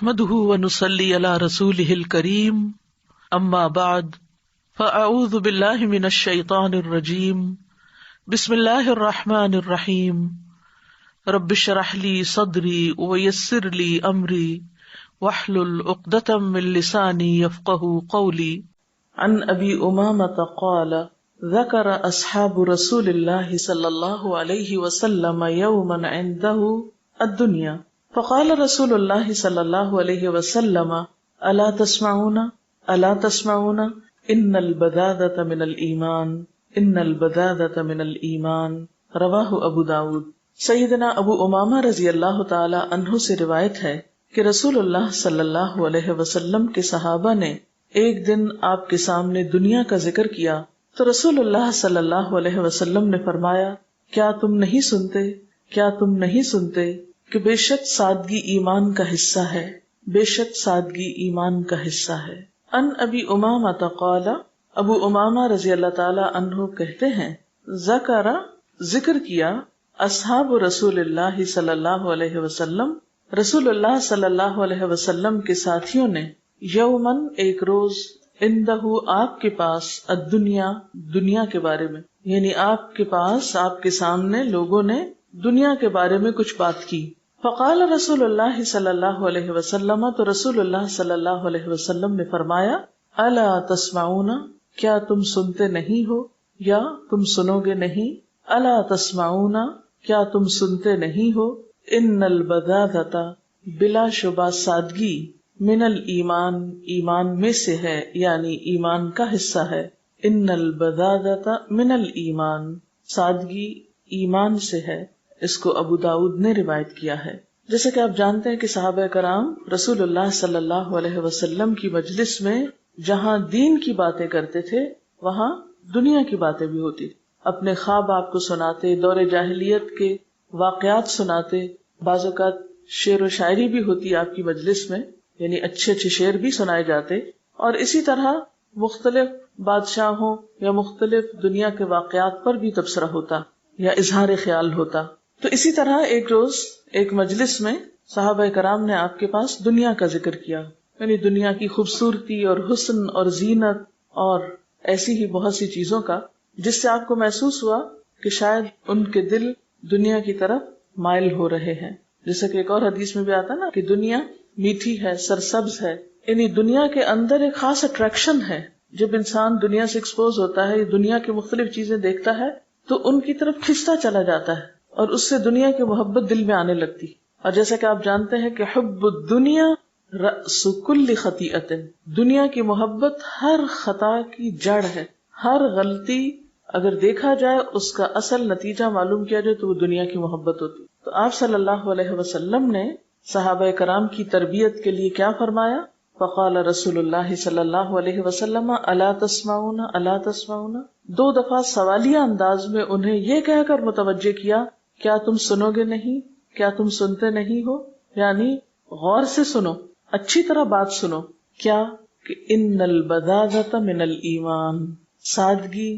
نحمده ونصلي على رسوله الكريم اما بعد فاعوذ بالله من الشيطان الرجيم بسم الله الرحمن الرحيم رب اشرح لي صدري ويسر لي امري واحلل عقدة من لساني يفقهوا قولي عن ابي امامة قال ذكر اصحاب رسول الله صلى الله عليه وسلم يوما عنده الدنيا فقال رسول اللہ صلی اللہ علیہ وسلم الا تسمعون الا تسمعون ان البذاذۃ من الایمان ان البذاذۃ من الایمان رواہ ابو داود۔ سیدنا ابو امامہ رضی اللہ تعالی عنہ سے روایت ہے کہ رسول اللہ صلی اللہ علیہ وسلم کے صحابہ نے ایک دن آپ کے سامنے دنیا کا ذکر کیا تو رسول اللہ صلی اللہ علیہ وسلم نے فرمایا کیا تم نہیں سنتے، کیا تم نہیں سنتے کہ بے شک سادگی ایمان کا حصہ ہے، بے شک سادگی ایمان کا حصہ ہے۔ ان ابی امامہ قال، ابو امامہ رضی اللہ تعالی عنہ کہتے ہیں ذکر کیا اصحاب رسول اللہ صلی اللہ علیہ وسلم، رسول اللہ صلی اللہ علیہ وسلم کے ساتھیوں نے یومن ایک روز عندہ آپ کے پاس الدنیا دنیا کے بارے میں، یعنی آپ کے پاس آپ کے سامنے لوگوں نے دنیا کے بارے میں کچھ بات کی۔ فقال رسول اللہ صلی اللہ علیہ وسلم، تو رسول اللہ صلی اللہ علیہ وسلم نے فرمایا الا تسمعون، کیا تم سنتے نہیں ہو یا تم سنو گے نہیں، الا تسمعون، کیا تم سنتے نہیں ہو، ان البذاذۃ، بلا شبہ سادگی، من الایمان، ایمان میں سے ہے، یعنی ایمان کا حصہ ہے، ان البذاذۃ من الایمان، سادگی ایمان سے ہے۔ اس کو ابو داود نے روایت کیا ہے۔ جیسا کہ آپ جانتے ہیں کہ صحابہ کرام رسول اللہ صلی اللہ علیہ وسلم کی مجلس میں جہاں دین کی باتیں کرتے تھے وہاں دنیا کی باتیں بھی ہوتی تھی، اپنے خواب آپ کو سناتے، دور جاہلیت کے واقعات سناتے، بعض اوقات شعر و شاعری بھی ہوتی آپ کی مجلس میں، یعنی اچھے اچھے شعر بھی سنائے جاتے، اور اسی طرح مختلف بادشاہوں یا مختلف دنیا کے واقعات پر بھی تبصرہ ہوتا یا اظہار خیال ہوتا۔ تو اسی طرح ایک روز ایک مجلس میں صحابہ کرام نے آپ کے پاس دنیا کا ذکر کیا، یعنی دنیا کی خوبصورتی اور حسن اور زینت اور ایسی ہی بہت سی چیزوں کا، جس سے آپ کو محسوس ہوا کہ شاید ان کے دل دنیا کی طرف مائل ہو رہے ہیں۔ جیسا کہ ایک اور حدیث میں بھی آتا نا کہ دنیا میٹھی ہے، سرسبز ہے، یعنی دنیا کے اندر ایک خاص اٹریکشن ہے۔ جب انسان دنیا سے ایکسپوز ہوتا ہے، دنیا کی مختلف چیزیں دیکھتا ہے تو ان کی طرف کھنچتا چلا جاتا ہے اور اس سے دنیا کی محبت دل میں آنے لگتی۔ اور جیسا کہ آپ جانتے ہیں کہ حب الدنیا رأس کل خطیئۃ، دنیا کی محبت ہر خطا کی جڑ ہے، ہر غلطی اگر دیکھا جائے اس کا اصل نتیجہ معلوم کیا جائے تو وہ دنیا کی محبت ہوتی۔ تو آپ صلی اللہ علیہ وسلم نے صحابہ کرام کی تربیت کے لیے کیا فرمایا؟ فقال رسول اللہ صلی اللہ علیہ وسلم الا تسمعون الا تسمعون، 2 دفعہ سوالیہ انداز میں انہیں یہ کہہ کر متوجہ کیا کیا تم سنو گے نہیں، کیا تم سنتے نہیں ہو، یعنی غور سے سنو، اچھی طرح بات سنو۔ کیا کہ ان البذاذۃ من الایمان، سادگی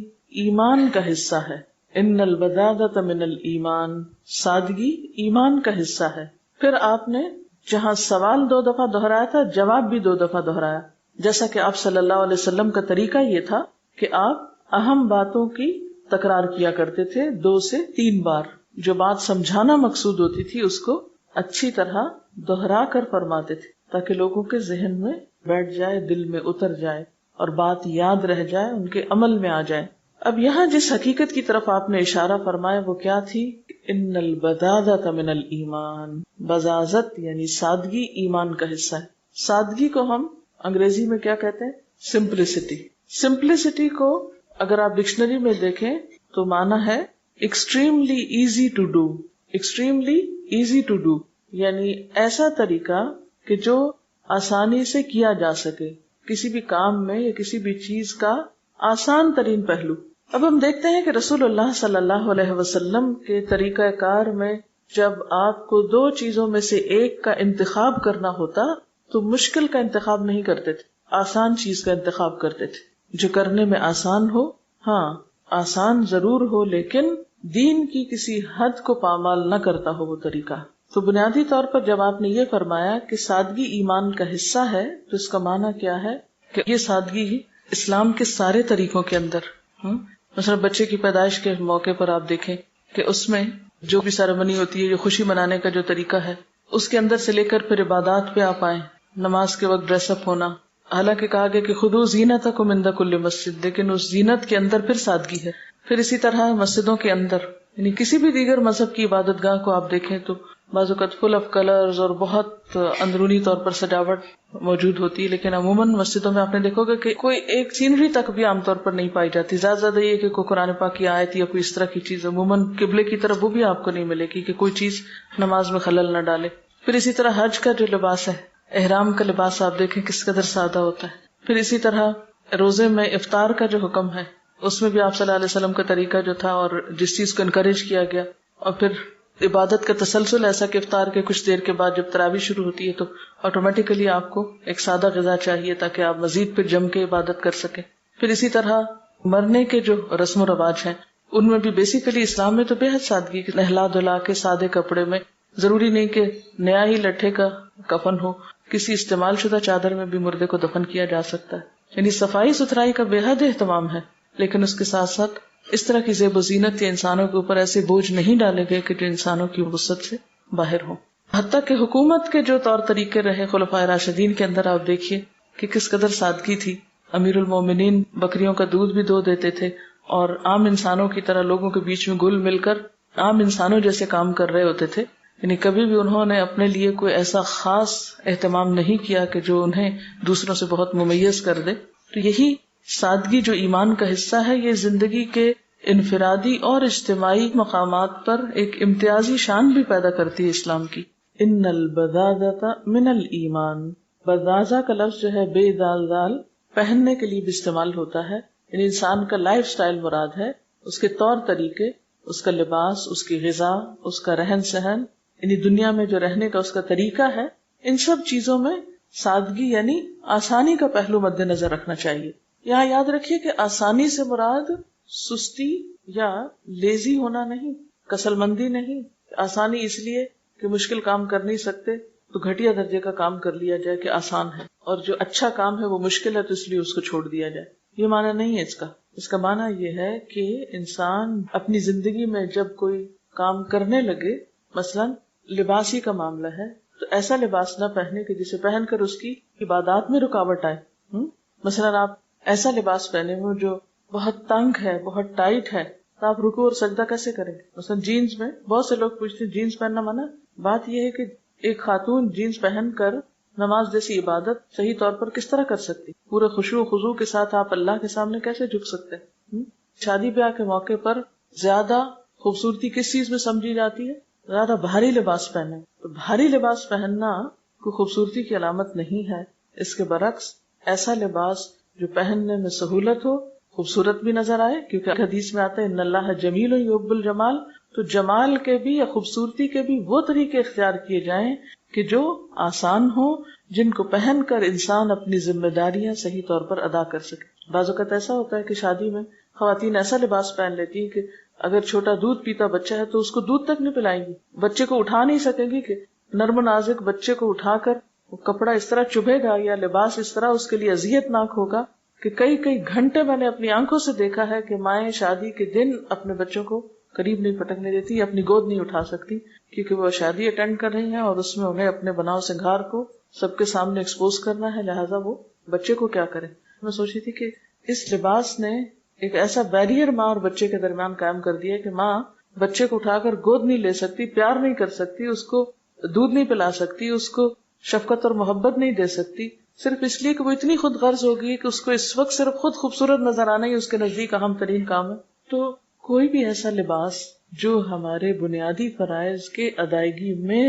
ایمان کا حصہ ہے، ان البذاذۃ من الایمان، سادگی ایمان کا حصہ ہے۔ پھر آپ نے جہاں سوال 2 دفعہ دہرایا تھا، جواب بھی 2 دفعہ دہرایا، جیسا کہ آپ صلی اللہ علیہ وسلم کا طریقہ یہ تھا کہ آپ اہم باتوں کی تکرار کیا کرتے تھے 2 سے 3 بار، جو بات سمجھانا مقصود ہوتی تھی اس کو اچھی طرح دہرا کر فرماتے تھے تاکہ لوگوں کے ذہن میں بیٹھ جائے، دل میں اتر جائے اور بات یاد رہ جائے، ان کے عمل میں آ جائے۔ اب یہاں جس حقیقت کی طرف آپ نے اشارہ فرمایا وہ کیا تھی؟ ان البذاذۃ من الایمان، بذاذت یعنی سادگی ایمان کا حصہ ہے۔ سادگی کو ہم انگریزی میں کیا کہتے ہیں؟ سمپلسٹی۔ سمپلسٹی کو اگر آپ ڈکشنری میں دیکھیں تو معنی ہے extremely easy to do, extremely easy to do, یعنی ایسا طریقہ کہ جو آسانی سے کیا جا سکے، کسی بھی کام میں یا کسی بھی چیز کا آسان ترین پہلو۔ اب ہم دیکھتے ہیں کہ رسول اللہ صلی اللہ علیہ وسلم کے طریقہ کار میں جب آپ کو 2 چیزوں میں سے ایک کا انتخاب کرنا ہوتا تو مشکل کا انتخاب نہیں کرتے تھے، آسان چیز کا انتخاب کرتے تھے، جو کرنے میں آسان ہو۔ ہاں آسان ضرور ہو لیکن دین کی کسی حد کو پامال نہ کرتا ہو وہ طریقہ۔ تو بنیادی طور پر جب آپ نے یہ فرمایا کہ سادگی ایمان کا حصہ ہے تو اس کا معنی کیا ہے کہ یہ سادگی اسلام کے سارے طریقوں کے اندر، مثلا بچے کی پیدائش کے موقع پر آپ دیکھیں کہ اس میں جو بھی سیریمنی ہوتی ہے، جو خوشی منانے کا جو طریقہ ہے، اس کے اندر سے لے کر پھر عبادات پہ آپ آئیں، نماز کے وقت ڈریس اپ ہونا، حالانکہ کہا گیا کہ خذوا زینتکم عند کل مسجد، لیکن اس زینت کے اندر پھر سادگی ہے۔ پھر اسی طرح مسجدوں کے اندر، یعنی کسی بھی دیگر مذہب کی عبادت گاہ کو آپ دیکھیں تو بعض اوقات فل آف کلرز اور بہت اندرونی طور پر سجاوٹ موجود ہوتی ہے، لیکن عموماً مسجدوں میں آپ نے دیکھو گے کہ کوئی ایک سینری تک بھی عام طور پر نہیں پائی جاتی، زیادہ زیادہ یہ کہ کوئی قرآن پاک کی آیت یا کوئی اس طرح کی چیز، عموماً قبلے کی طرف وہ بھی آپ کو نہیں ملے گی کہ کوئی چیز نماز میں خلل نہ ڈالے۔ پھر اسی طرح حج کا جو لباس ہے، احرام کا لباس آپ دیکھیں کس قدر سادہ ہوتا ہے۔ پھر اسی طرح روزے میں افطار کا جو حکم ہے، اس میں بھی آپ صلی اللہ علیہ وسلم کا طریقہ جو تھا اور جس چیز کو انکریج کیا گیا، اور پھر عبادت کا تسلسل ایسا کہ افطار کے کچھ دیر کے بعد جب تراویح شروع ہوتی ہے تو آٹومیٹیکلی آپ کو ایک سادہ غذا چاہیے تاکہ آپ مزید پھر جم کے عبادت کر سکیں۔ پھر اسی طرح مرنے کے جو رسم و رواج ہیں ان میں بھی بیسیکلی اسلام میں تو بے حد سادگی، نہلا دھلا کے سادے کپڑے میں، ضروری نہیں کہ نیا ہی لٹھے کا کفن ہو، کسی استعمال شدہ چادر میں بھی مردے کو دفن کیا جا سکتا ہے، یعنی صفائی ستھرائی کا بے حد اہتمام ہے، لیکن اس کے ساتھ ساتھ اس طرح کی زیب و زینت کے انسانوں کے اوپر ایسے بوجھ نہیں ڈالے گئے کہ جو انسانوں کی وسعت سے باہر ہوں۔ حتیٰ کہ حکومت کے جو طور طریقے رہے خلفائے راشدین کے اندر آپ دیکھیے کہ کس قدر سادگی تھی۔ امیر المومنین بکریوں کا دودھ بھی دو دیتے تھے اور عام انسانوں کی طرح لوگوں کے بیچ میں گل مل کر عام انسانوں جیسے کام کر رہے ہوتے تھے، یعنی کبھی بھی انہوں نے اپنے لیے کوئی ایسا خاص اہتمام نہیں کیا کہ جو انہیں دوسروں سے بہت ممیز کر دے۔ تو یہی سادگی جو ایمان کا حصہ ہے، یہ زندگی کے انفرادی اور اجتماعی مقامات پر ایک امتیازی شان بھی پیدا کرتی ہے اسلام کی۔ ان البذاذۃ من الایمان، بذاذہ کا لفظ جو ہے بے دال دال پہننے کے لیے بھی استعمال ہوتا ہے، یعنی انسان کا لائف سٹائل مراد ہے، اس کے طور طریقے، اس کا لباس، اس کی غذا، اس کا رہن سہن، یعنی دنیا میں جو رہنے کا اس کا طریقہ ہے، ان سب چیزوں میں سادگی یعنی آسانی کا پہلو مد نظر رکھنا چاہیے۔ یہاں یاد رکھیے کہ آسانی سے مراد سستی یا لیزی ہونا نہیں، کسل مندی نہیں۔ آسانی اس لیے کہ مشکل کام کر نہیں سکتے تو گھٹیا درجے کا کام کر لیا جائے کہ آسان ہے، اور جو اچھا کام ہے وہ مشکل ہے تو اس لیے اس کو چھوڑ دیا جائے، یہ معنی نہیں ہے اس کا۔ اس کا معنی یہ ہے کہ انسان اپنی زندگی میں جب کوئی کام کرنے لگے، مثلا لباس ہی کا معاملہ ہے، تو ایسا لباس نہ پہنے کہ جسے پہن کر اس کی عبادات میں رکاوٹ آئے۔ مثلا آپ ایسا لباس پہنے ہو جو بہت تنگ ہے، بہت ٹائٹ ہے، تو آپ رکوع اور سجدہ کیسے کریں گے؟ مثلا جینز میں بہت سے لوگ پوچھتے ہیں جینز پہننا منع؟ بات یہ ہے کہ ایک خاتون جینز پہن کر نماز جیسی عبادت صحیح طور پر کس طرح کر سکتی؟ پورے خشوع و خضوع کے ساتھ آپ اللہ کے سامنے کیسے جھک سکتے ہیں؟ شادی بیاہ کے موقع پر زیادہ خوبصورتی کس چیز میں سمجھی جاتی ہے؟ زیادہ بھاری لباس پہنے۔ تو بھاری لباس پہننا کوئی خوبصورتی کی علامت نہیں ہے، اس کے برعکس ایسا لباس جو پہننے میں سہولت ہو، خوبصورت بھی نظر آئے، کیونکہ حدیث میں آتا ہے ان اللہ جمیل یحب الجمال، تو جمال کے بھی یا خوبصورتی کے بھی وہ طریقے اختیار کیے جائیں کہ جو آسان ہو، جن کو پہن کر انسان اپنی ذمہ داریاں صحیح طور پر ادا کر سکے۔ بعض اوقات ایسا ہوتا ہے کہ شادی میں خواتین ایسا لباس پہن لیتی ہیں کہ اگر چھوٹا دودھ پیتا بچہ ہے تو اس کو دودھ تک نہیں پلائیں گی، بچے کو اٹھا نہیں سکیں گی کہ نرم و نازک بچے کو اٹھا کر وہ کپڑا اس طرح چبھے گا یا لباس اس طرح اس کے لیے اذیت ناک ہوگا کہ کئی گھنٹے میں نے اپنی آنکھوں سے دیکھا ہے کہ مائیں شادی کے دن اپنے بچوں کو قریب نہیں پٹکنے دیتی، اپنی گود نہیں اٹھا سکتی، کیونکہ وہ شادی اٹینڈ کر رہی ہیں اور اس میں انہیں اپنے بناؤ سنگھار کو سب کے سامنے ایکسپوز کرنا ہے، لہٰذا وہ بچے کو کیا کرے۔ میں سوچی تھی کہ اس لباس نے ایک ایسا بیریئر ماں اور بچے کے درمیان قائم کر دیا کہ ماں بچے کو اٹھا کر گود نہیں لے سکتی، پیار نہیں کر سکتی، اس کو دودھ نہیں پلا سکتی، اس کو شفقت اور محبت نہیں دے سکتی، صرف اس لیے کہ وہ اتنی خود غرض ہوگی کہ اس کو اس وقت صرف خود خوبصورت نظر آنا ہی اس کے نزدیک اہم ترین کام ہے۔ تو کوئی بھی ایسا لباس جو ہمارے بنیادی فرائض کے ادائیگی میں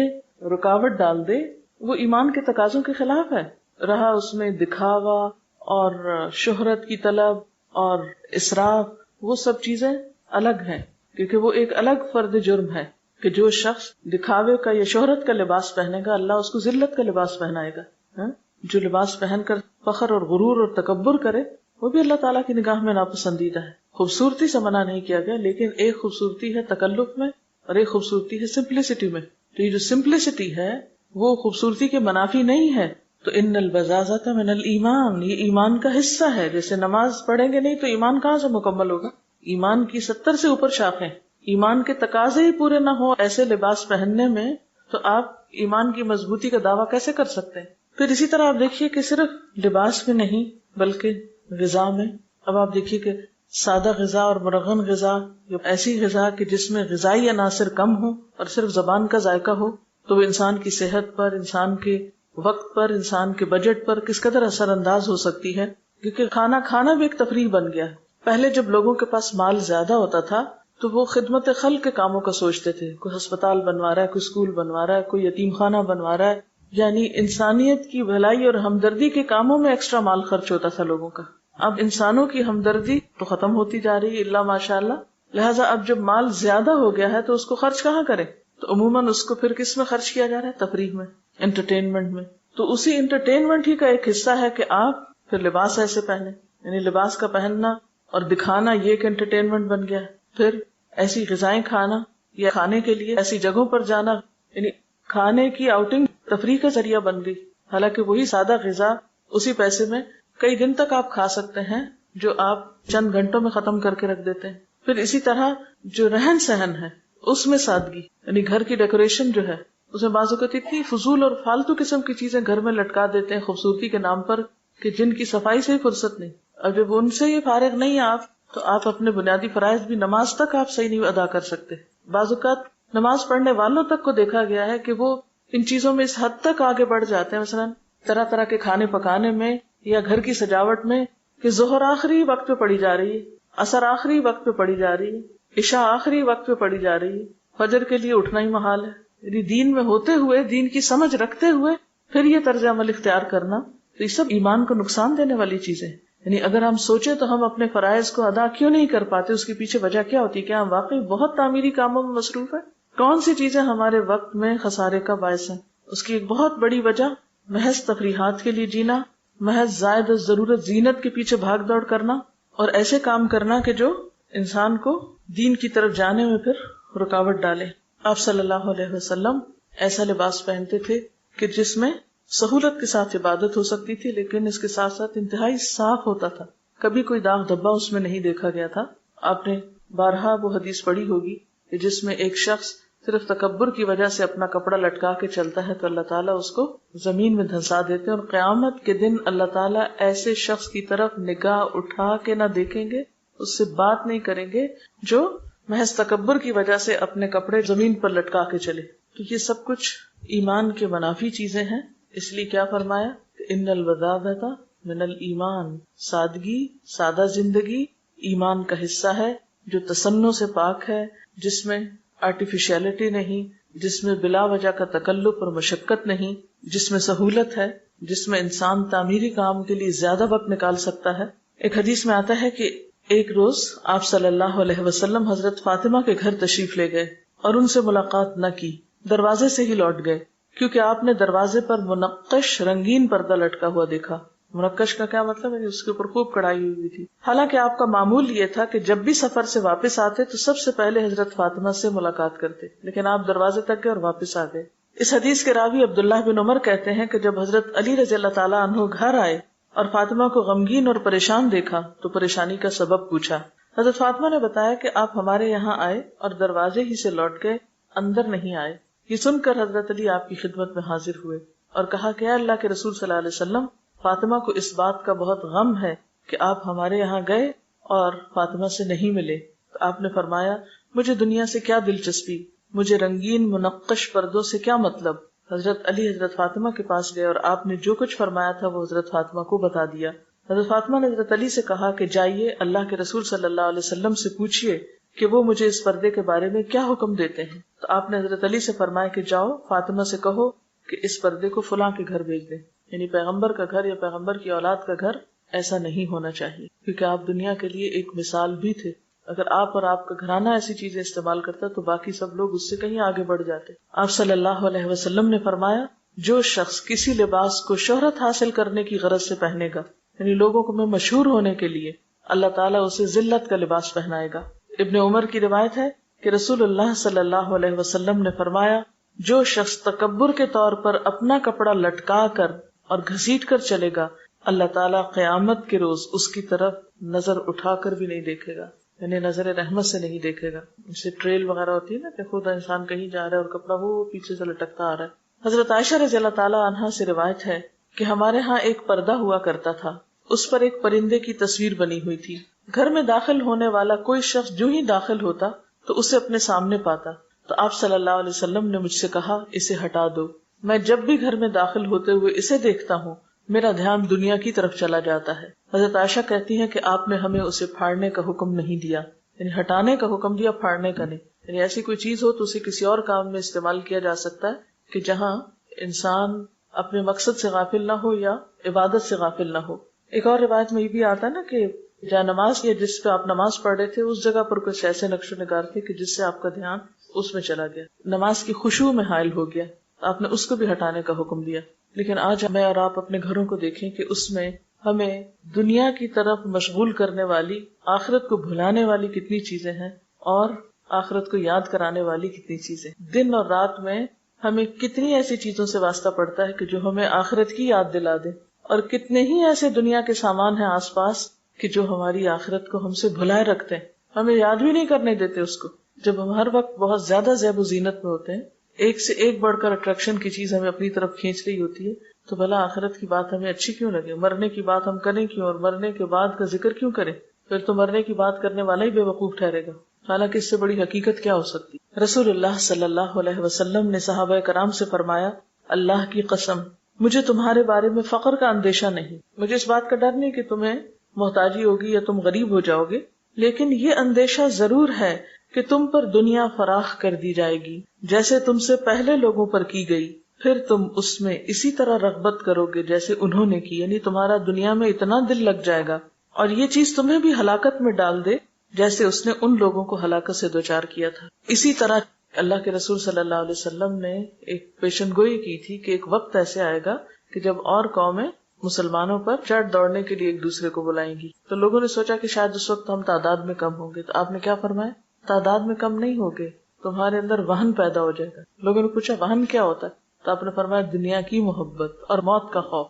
رکاوٹ ڈال دے وہ ایمان کے تقاضوں کے خلاف ہے، رہا اس میں دکھاوا اور شہرت کی طلب اور اسراف، وہ سب چیزیں الگ ہیں، کیونکہ وہ ایک الگ فرد جرم ہے کہ جو شخص دکھاوے کا یا شہرت کا لباس پہنے گا اللہ اس کو ذلت کا لباس پہنائے گا۔ جو لباس پہن کر فخر اور غرور اور تکبر کرے وہ بھی اللہ تعالیٰ کی نگاہ میں ناپسندیدہ ہے۔ خوبصورتی سے منع نہیں کیا گیا، لیکن ایک خوبصورتی ہے تکلف میں اور ایک خوبصورتی ہے سمپلسٹی میں، تو یہ جو سمپلسٹی ہے وہ خوبصورتی کے منافی نہیں ہے. تو ان البزازۃ من الایمان، یہ ایمان کا حصہ ہے. جیسے نماز پڑھیں گے نہیں تو ایمان کہاں سے مکمل ہوگا؟ ایمان کی 70 سے اوپر شاخیں، ایمان کے تقاضے ہی پورے نہ ہو ایسے لباس پہننے میں تو آپ ایمان کی مضبوطی کا دعویٰ کیسے کر سکتے ہیں؟ پھر اسی طرح آپ دیکھیے کہ صرف لباس میں نہیں بلکہ غذا میں. اب آپ دیکھیے کہ سادہ غذا اور مرغن غذا، جو ایسی غذا کہ جس میں غذائی عناصر کم ہو اور صرف زبان کا ذائقہ ہو، تو وہ انسان کی صحت پر، انسان کے وقت پر، انسان کے بجٹ پر کس قدر اثر انداز ہو سکتی ہے. کیونکہ کھانا کھانا بھی ایک تفریح بن گیا ہے. پہلے جب لوگوں کے پاس مال زیادہ ہوتا تھا تو وہ خدمت خلق کے کاموں کا سوچتے تھے. کوئی ہسپتال بنوا رہا ہے، کوئی اسکول بنوا رہا ہے، کوئی یتیم خانہ بنوا رہا ہے، یعنی انسانیت کی بھلائی اور ہمدردی کے کاموں میں ایکسٹرا مال خرچ ہوتا تھا لوگوں کا. اب انسانوں کی ہمدردی تو ختم ہوتی جا رہی ہے الا ماشاء اللہ. لہٰذا اب جب مال زیادہ ہو گیا ہے تو اس کو خرچ کہاں کریں؟ تو عموماً اس کو پھر کس میں خرچ کیا جا رہا ہے؟ تفریح میں، انٹرٹینمنٹ میں. تو اسی انٹرٹینمنٹ ہی کا ایک حصہ ہے کہ آپ پھر لباس ایسے پہنے، یعنی لباس کا پہننا اور دکھانا یہ ایک انٹرٹینمنٹ بن گیا ہے. پھر ایسی غذائیں کھانا یا کھانے کے لیے ایسی جگہوں پر جانا، یعنی کھانے کی آؤٹنگ تفریح کا ذریعہ بن گئی. حالانکہ وہی سادہ غذا اسی پیسے میں کئی دن تک آپ کھا سکتے ہیں جو آپ چند گھنٹوں میں ختم کر کے رکھ دیتے ہیں. پھر اسی طرح جو رہن سہن ہے اس میں سادگی، یعنی گھر کی ڈیکوریشن جو ہے اس میں بعض اوقات اتنی فضول اور فالتو قسم کی چیزیں گھر میں لٹکا دیتے ہیں خوبصورتی کے نام پر کہ جن کی صفائی سے ہی فرصت نہیں. اب جب ان سے یہ فارغ نہیں آپ تو آپ اپنے بنیادی فرائض بھی نماز تک آپ صحیح نہیں ادا کر سکتے. بعض اوقات نماز پڑھنے والوں تک کو دیکھا گیا ہے کہ وہ ان چیزوں میں اس حد تک آگے بڑھ جاتے ہیں، مثلا طرح طرح کے کھانے پکانے میں یا گھر کی سجاوٹ میں، کہ ظہر آخری وقت پہ پڑی جا رہی ہے، عصر آخری وقت پہ پڑی جا رہی ہے، عشاء آخری وقت پہ پڑی جا رہی ہے، فجر کے لیے اٹھنا ہی محال ہے. یعنی دین میں ہوتے ہوئے، دین کی سمجھ رکھتے ہوئے پھر یہ طرز عمل اختیار کرنا، تو یہ سب ایمان کو نقصان دینے والی چیزیں. یعنی اگر ہم سوچیں تو ہم اپنے فرائض کو ادا کیوں نہیں کر پاتے؟ اس کے پیچھے وجہ کیا ہوتی ہے؟ کیا ہم واقعی بہت تعمیری کاموں میں مصروف ہیں؟ کون سی چیزیں ہمارے وقت میں خسارے کا باعث ہیں؟ اس کی ایک بہت بڑی وجہ محض تفریحات کے لیے جینا، محض زائد ضرورت زینت کے پیچھے بھاگ دوڑ کرنا اور ایسے کام کرنا کہ جو انسان کو دین کی طرف جانے میں پھر رکاوٹ ڈالے. آپ صلی اللہ علیہ وسلم ایسا لباس پہنتے تھے کہ جس میں سہولت کے ساتھ عبادت ہو سکتی تھی، لیکن اس کے ساتھ ساتھ انتہائی صاف ہوتا تھا. کبھی کوئی داغ دھبا اس میں نہیں دیکھا گیا تھا. آپ نے بارہا وہ حدیث پڑھی ہوگی کہ جس میں ایک شخص صرف تکبر کی وجہ سے اپنا کپڑا لٹکا کے چلتا ہے تو اللہ تعالیٰ اس کو زمین میں دھنسا دیتے ہیں، اور قیامت کے دن اللہ تعالیٰ ایسے شخص کی طرف نگاہ اٹھا کے نہ دیکھیں گے، اس سے بات نہیں کریں گے جو محض تکبر کی وجہ سے اپنے کپڑے زمین پر لٹکا کے چلے. تو یہ سب کچھ ایمان کے منافی چیزیں ہیں. اس لیے کیا فرمایا کہ ان البذاذۃ من الایمان، سادگی، سادہ زندگی ایمان کا حصہ ہے جو تصنع سے پاک ہے، جس میں آرٹیفیشیلٹی نہیں، جس میں بلا وجہ کا تکلف اور مشقت نہیں، جس میں سہولت ہے، جس میں انسان تعمیری کام کے لیے زیادہ وقت نکال سکتا ہے. ایک حدیث میں آتا ہے کہ ایک روز آپ صلی اللہ علیہ وسلم حضرت فاطمہ کے گھر تشریف لے گئے اور ان سے ملاقات نہ کی، دروازے سے ہی لوٹ گئے، کیونکہ آپ نے دروازے پر منقش رنگین پردہ لٹکا ہوا دیکھا. منقش کا کیا مطلب ہے؟ اس کے اوپر خوب کڑھائی ہوئی تھی. حالانکہ آپ کا معمول یہ تھا کہ جب بھی سفر سے واپس آتے تو سب سے پہلے حضرت فاطمہ سے ملاقات کرتے، لیکن آپ دروازے تک گئے اور واپس آ گئے. اس حدیث کے راوی عبداللہ بن عمر کہتے ہیں کہ جب حضرت علی رضی اللہ تعالیٰ عنہ گھر آئے اور فاطمہ کو غمگین اور پریشان دیکھا تو پریشانی کا سبب پوچھا. حضرت فاطمہ نے بتایا کہ آپ ہمارے یہاں آئے اور دروازے ہی سے لوٹ گئے، اندر نہیں آئے. یہ سن کر حضرت علی آپ کی خدمت میں حاضر ہوئے اور کہا کہ اے اللہ کے رسول صلی اللہ علیہ وسلم، فاطمہ کو اس بات کا بہت غم ہے کہ آپ ہمارے یہاں گئے اور فاطمہ سے نہیں ملے. تو آپ نے فرمایا، مجھے دنیا سے کیا دلچسپی، مجھے رنگین منقش پردوں سے کیا مطلب. حضرت علی حضرت فاطمہ کے پاس گئے اور آپ نے جو کچھ فرمایا تھا وہ حضرت فاطمہ کو بتا دیا. حضرت فاطمہ نے حضرت علی سے کہا کہ جائیے اللہ کے رسول صلی اللہ علیہ وسلم سے پوچھیے کہ وہ مجھے اس پردے کے بارے میں کیا حکم دیتے ہیں. تو آپ نے حضرت علی سے فرمایا کہ جاؤ فاطمہ سے کہو کہ اس پردے کو فلاں کے گھر بھیج دیں. یعنی پیغمبر کا گھر یا پیغمبر کی اولاد کا گھر ایسا نہیں ہونا چاہیے، کیونکہ آپ دنیا کے لیے ایک مثال بھی تھے. اگر آپ اور آپ کا گھرانہ ایسی چیزیں استعمال کرتا تو باقی سب لوگ اس سے کہیں آگے بڑھ جاتے. آپ صلی اللہ علیہ وسلم نے فرمایا، جو شخص کسی لباس کو شہرت حاصل کرنے کی غرض سے پہنے گا، یعنی لوگوں کو میں مشہور ہونے کے لیے، اللہ تعالیٰ اسے ذلت کا لباس پہنائے گا. ابن عمر کی روایت ہے کہ رسول اللہ صلی اللہ علیہ وسلم نے فرمایا، جو شخص تکبر کے طور پر اپنا کپڑا لٹکا کر اور گھسیٹ کر چلے گا، اللہ تعالیٰ قیامت کے روز اس کی طرف نظر اٹھا کر بھی نہیں دیکھے گا، یعنی نظر رحمت سے نہیں دیکھے گا. جیسے ٹریل وغیرہ ہوتی ہے نا کہ خود انسان کہیں جا رہا ہے اور کپڑا وہ پیچھے سے لٹکتا آ رہا ہے. حضرت عائشہ رضی اللہ تعالیٰ عنہا سے روایت ہے کہ ہمارے ہاں ایک پردہ ہوا کرتا تھا، اس پر ایک پرندے کی تصویر بنی ہوئی تھی. گھر میں داخل ہونے والا کوئی شخص جو ہی داخل ہوتا تو اسے اپنے سامنے پاتا تو آپ صلی اللہ علیہ وسلم نے مجھ سے کہا اسے ہٹا دو. میں جب بھی گھر میں داخل ہوتے ہوئے اسے دیکھتا ہوں میرا دھیان دنیا کی طرف چلا جاتا ہے. حضرت عائشہ کہتی ہیں کہ آپ نے ہمیں اسے پھاڑنے کا حکم نہیں دیا، یعنی ہٹانے کا حکم دیا، پھاڑنے کا نہیں. یعنی ایسی کوئی چیز ہو تو اسے کسی اور کام میں استعمال کیا جا سکتا ہے کہ جہاں انسان اپنے مقصد سے غافل نہ ہو یا عبادت سے غافل نہ ہو. ایک اور روایت میں یہ بھی آتا ہے نا کہ جہاں نماز یا جس پہ آپ نماز پڑھ رہے تھے اس جگہ پر کچھ ایسے نقش و نگار تھے کہ جس سے آپ کا دھیان اس میں چلا گیا، نماز کی خشوع میں حائل ہو گیا، آپ نے اس کو بھی ہٹانے کا حکم دیا. لیکن آج میں اور آپ اپنے گھروں کو دیکھیں کہ اس میں ہمیں دنیا کی طرف مشغول کرنے والی، آخرت کو بھلانے والی کتنی چیزیں ہیں اور آخرت کو یاد کرانے والی کتنی چیزیں. دن اور رات میں ہمیں کتنی ایسی چیزوں سے واسطہ پڑتا ہے کہ جو ہمیں آخرت کی یاد دلا دے، اور کتنے ہی ایسے دنیا کے سامان ہیں آس پاس کہ جو ہماری آخرت کو ہم سے بھلائے رکھتے ہیں، ہمیں یاد بھی نہیں کرنے دیتے اس کو. جب ہم ہر وقت بہت زیادہ زیب و زینت میں ہوتے ہیں، ایک سے ایک بڑھ کر اٹریکشن کی چیز ہمیں اپنی طرف کھینچ رہی ہوتی ہے، تو بھلا آخرت کی بات ہمیں اچھی کیوں لگے؟ مرنے کی بات ہم کریں کیوں، اور مرنے کے بعد کا ذکر کیوں کریں؟ پھر تو مرنے کی بات کرنے والا ہی بے وقوف ٹھہرے گا. حالانکہ اس سے بڑی حقیقت کیا ہو سکتی؟ رسول اللہ صلی اللہ علیہ وسلم نے صحابہ کرام سے فرمایا، اللہ کی قسم مجھے تمہارے بارے میں فقر کا اندیشہ نہیں، مجھے اس بات کا ڈر نہیں کہ تمہیں محتاجی ہوگی یا تم غریب ہو جاؤ گے، لیکن یہ اندیشہ ضرور ہے کہ تم پر دنیا فراخ کر دی جائے گی جیسے تم سے پہلے لوگوں پر کی گئی، پھر تم اس میں اسی طرح رغبت کرو گے جیسے انہوں نے کی، یعنی تمہارا دنیا میں اتنا دل لگ جائے گا اور یہ چیز تمہیں بھی ہلاکت میں ڈال دے جیسے اس نے ان لوگوں کو ہلاکت سے دوچار کیا تھا. اسی طرح اللہ کے رسول صلی اللہ علیہ وسلم نے ایک پیشن گوئی کی تھی کہ ایک وقت ایسے آئے گا کہ جب اور قومیں مسلمانوں پر چڑھ دوڑنے کے لیے ایک دوسرے کو بلائیں گی. تو لوگوں نے سوچا کہ شاید اس وقت ہم تعداد میں کم ہوں گے، تو آپ نے کیا فرمایا؟ تعداد میں کم نہیں ہوگے، تمہارے اندر وہن پیدا ہو جائے گا. لوگوں نے پوچھا وہن کیا ہوتا ہے؟ تو آپ نے فرمایا دنیا کی محبت اور موت کا خوف.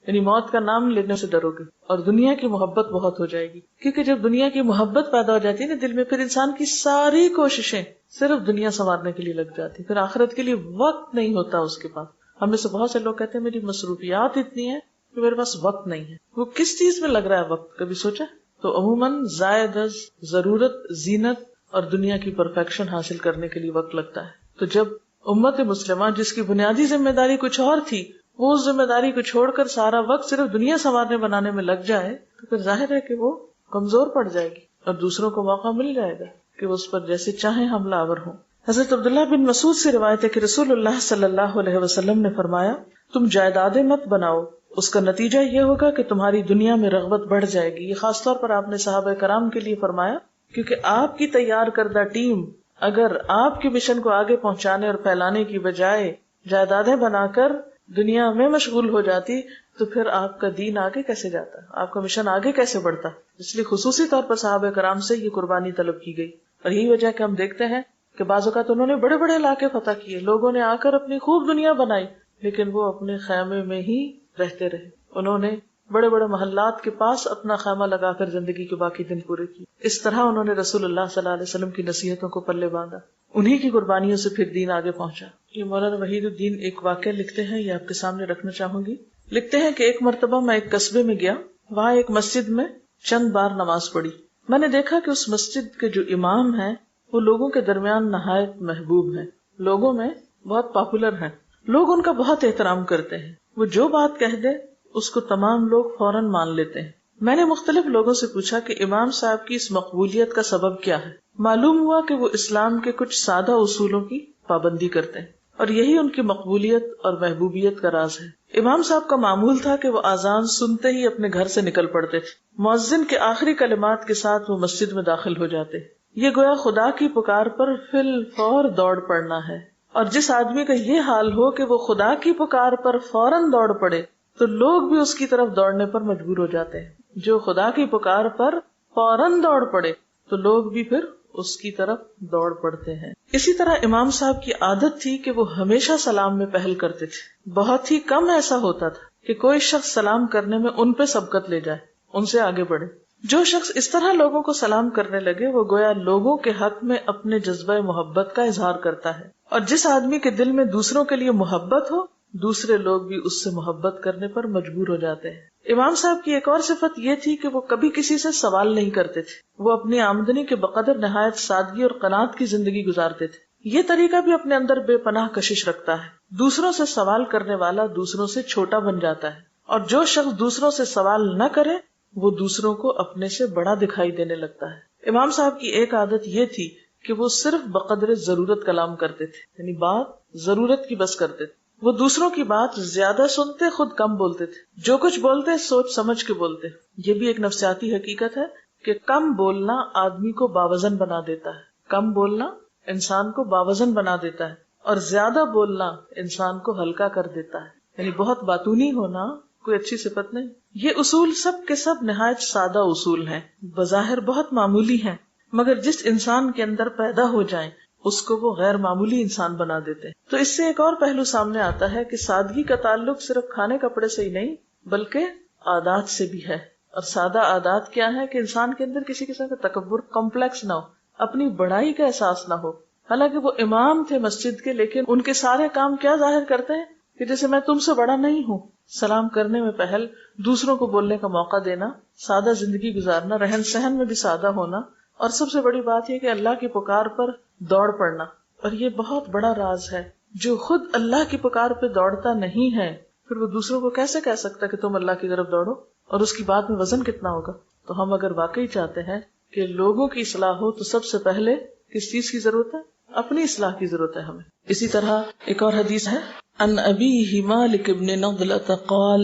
یعنی موت کا نام لینے سے ڈرو گے اور دنیا کی محبت بہت ہو جائے گی. کیونکہ جب دنیا کی محبت پیدا ہو جاتی ہے نا دل میں، پھر انسان کی ساری کوششیں صرف دنیا سنوارنے کے لیے لگ جاتی، پھر آخرت کے لیے وقت نہیں ہوتا اس کے پاس. ہم میں سے بہت سے لوگ کہتے ہیں میری مصروفیات اتنی ہیں کہ میرے پاس وقت نہیں ہے. وہ کس چیز میں لگ رہا ہے وقت؟ کبھی سوچا؟ تو عموماً زائد از ضرورت، زینت اور دنیا کی پرفیکشن حاصل کرنے کے لیے وقت لگتا ہے. تو جب امت مسلمہ جس کی بنیادی ذمہ داری کچھ اور تھی، وہ اس ذمہ داری کو چھوڑ کر سارا وقت صرف دنیا سنوارنے بنانے میں لگ جائے تو پھر ظاہر ہے کہ وہ کمزور پڑ جائے گی اور دوسروں کو موقع مل جائے گا کہ وہ اس پر جیسے چاہیں حملہ آور ہوں. حضرت عبداللہ بن مسعود سے روایت ہے کہ رسول اللہ صلی اللہ علیہ وسلم نے فرمایا، تم جائیدادیں مت بناؤ، اس کا نتیجہ یہ ہوگا کہ تمہاری دنیا میں رغبت بڑھ جائے گی. یہ خاص طور پر آپ نے صحابہ کرام کے لیے فرمایا کیونکہ آپ کی تیار کردہ ٹیم اگر آپ کے مشن کو آگے پہنچانے اور پھیلانے کی بجائے جائیدادیں بنا کر دنیا میں مشغول ہو جاتی تو پھر آپ کا دین آگے کیسے جاتا، آپ کا مشن آگے کیسے بڑھتا. اس لیے خصوصی طور پر صحابہ کرام سے یہ قربانی طلب کی گئی. اور یہی وجہ کہ ہم دیکھتے ہیں کہ بعض اوقات انہوں نے بڑے بڑے علاقے فتح کیے، لوگوں نے آ کر اپنی خوب دنیا بنائی، لیکن وہ اپنے خیمے میں ہی رہتے رہے. انہوں نے بڑے بڑے محلات کے پاس اپنا خیمہ لگا کر زندگی کے باقی دن پورے کیے. اس طرح انہوں نے رسول اللہ صلی اللہ علیہ وسلم کی نصیحتوں کو پلے باندھا، انہی کی قربانیوں سے پھر دین آگے پہنچا. یہ مولانا وحید الدین ایک واقعہ لکھتے ہیں، یہ آپ کے سامنے رکھنا چاہوں گی. لکھتے ہیں کہ ایک مرتبہ میں ایک قصبے میں گیا، وہاں ایک مسجد میں چند بار نماز پڑھی. میں نے دیکھا کہ اس مسجد کے جو امام ہیں وہ لوگوں کے درمیان نہایت محبوب ہیں، لوگوں میں بہت پاپولر ہیں، لوگ ان کا بہت احترام کرتے ہیں. وہ جو بات کہہ دے اس کو تمام لوگ فوراً مان لیتے ہیں. میں نے مختلف لوگوں سے پوچھا کہ امام صاحب کی اس مقبولیت کا سبب کیا ہے. معلوم ہوا کہ وہ اسلام کے کچھ سادہ اصولوں کی پابندی کرتے ہیں اور یہی ان کی مقبولیت اور محبوبیت کا راز ہے. امام صاحب کا معمول تھا کہ وہ اذان سنتے ہی اپنے گھر سے نکل پڑتے تھے. مؤذن کے آخری کلمات کے ساتھ وہ مسجد میں داخل ہو جاتے. یہ گویا خدا کی پکار پر فی الفور دوڑ پڑنا ہے، اور جس آدمی کا یہ حال ہو کہ وہ خدا کی پکار پر فوراً دوڑ پڑے تو لوگ بھی اس کی طرف دوڑنے پر مجبور ہو جاتے ہیں. جو خدا کی پکار پر فوراً دوڑ پڑے تو لوگ بھی پھر اس کی طرف دوڑ پڑتے ہیں. اسی طرح امام صاحب کی عادت تھی کہ وہ ہمیشہ سلام میں پہل کرتے تھے. بہت ہی کم ایسا ہوتا تھا کہ کوئی شخص سلام کرنے میں ان پہ سبقت لے جائے، ان سے آگے بڑھے. جو شخص اس طرح لوگوں کو سلام کرنے لگے وہ گویا لوگوں کے حق میں اپنے جذبہ محبت کا اظہار کرتا ہے، اور جس آدمی کے دل میں دوسروں کے لیے محبت ہو دوسرے لوگ بھی اس سے محبت کرنے پر مجبور ہو جاتے ہیں. امام صاحب کی ایک اور صفت یہ تھی کہ وہ کبھی کسی سے سوال نہیں کرتے تھے. وہ اپنی آمدنی کے بقدر نہایت سادگی اور قناعت کی زندگی گزارتے تھے. یہ طریقہ بھی اپنے اندر بے پناہ کشش رکھتا ہے. دوسروں سے سوال کرنے والا دوسروں سے چھوٹا بن جاتا ہے، اور جو شخص دوسروں سے سوال نہ کرے وہ دوسروں کو اپنے سے بڑا دکھائی دینے لگتا ہے. امام صاحب کی ایک عادت یہ تھی کہ وہ صرف بقدر ضرورت کلام کرتے تھے، یعنی بات ضرورت کی بس کرتے تھے. وہ دوسروں کی بات زیادہ سنتے، خود کم بولتے تھے. جو کچھ بولتے سوچ سمجھ کے بولتے. یہ بھی ایک نفسیاتی حقیقت ہے کہ کم بولنا آدمی کو باوزن بنا دیتا ہے. کم بولنا انسان کو باوزن بنا دیتا ہے، اور زیادہ بولنا انسان کو ہلکا کر دیتا ہے. یعنی بہت باتونی ہونا کوئی اچھی صفت نہیں. یہ اصول سب کے سب نہایت سادہ اصول ہیں، بظاہر بہت معمولی ہیں، مگر جس انسان کے اندر پیدا ہو جائیں اس کو وہ غیر معمولی انسان بنا دیتے ہیں. تو اس سے ایک اور پہلو سامنے آتا ہے کہ سادگی کا تعلق صرف کھانے کپڑے سے ہی نہیں بلکہ عادات سے بھی ہے. اور سادہ عادات کیا ہے کہ انسان کے اندر کسی قسم کا تکبر، کمپلیکس نہ ہو، اپنی بڑائی کا احساس نہ ہو. حالانکہ وہ امام تھے مسجد کے، لیکن ان کے سارے کام کیا ظاہر کرتے ہیں کہ جیسے میں تم سے بڑا نہیں ہوں. سلام کرنے میں پہل، دوسروں کو بولنے کا موقع دینا، سادہ زندگی گزارنا، رہن سہن میں بھی سادہ ہونا، اور سب سے بڑی بات یہ کہ اللہ کی پکار پر دوڑ پڑنا. اور یہ بہت بڑا راز ہے. جو خود اللہ کی پکار پہ دوڑتا نہیں ہے پھر وہ دوسروں کو کیسے کہہ سکتا کہ تم اللہ کی طرف دوڑو، اور اس کی بات میں وزن کتنا ہوگا. تو ہم اگر واقعی چاہتے ہیں کہ لوگوں کی اصلاح ہو تو سب سے پہلے کس چیز کی ضرورت ہے؟ اپنی اصلاح کی ضرورت ہے ہمیں. اسی طرح ایک اور حدیث ہے، ان ابی مالک بن نضلة قال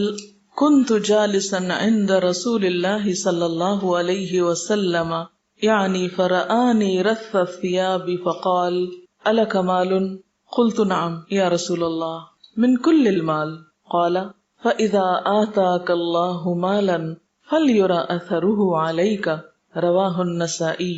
كنت جالسا عند رسول الله صلی اللہ علیہ وسلم یعنی فرآنی رث الثياب فقال الک مال؟ قلت نعم یا رسول اللہ من كل المال. قال فإذا آتاك الله مالا فليرى أثره عليك رواہ النسائی.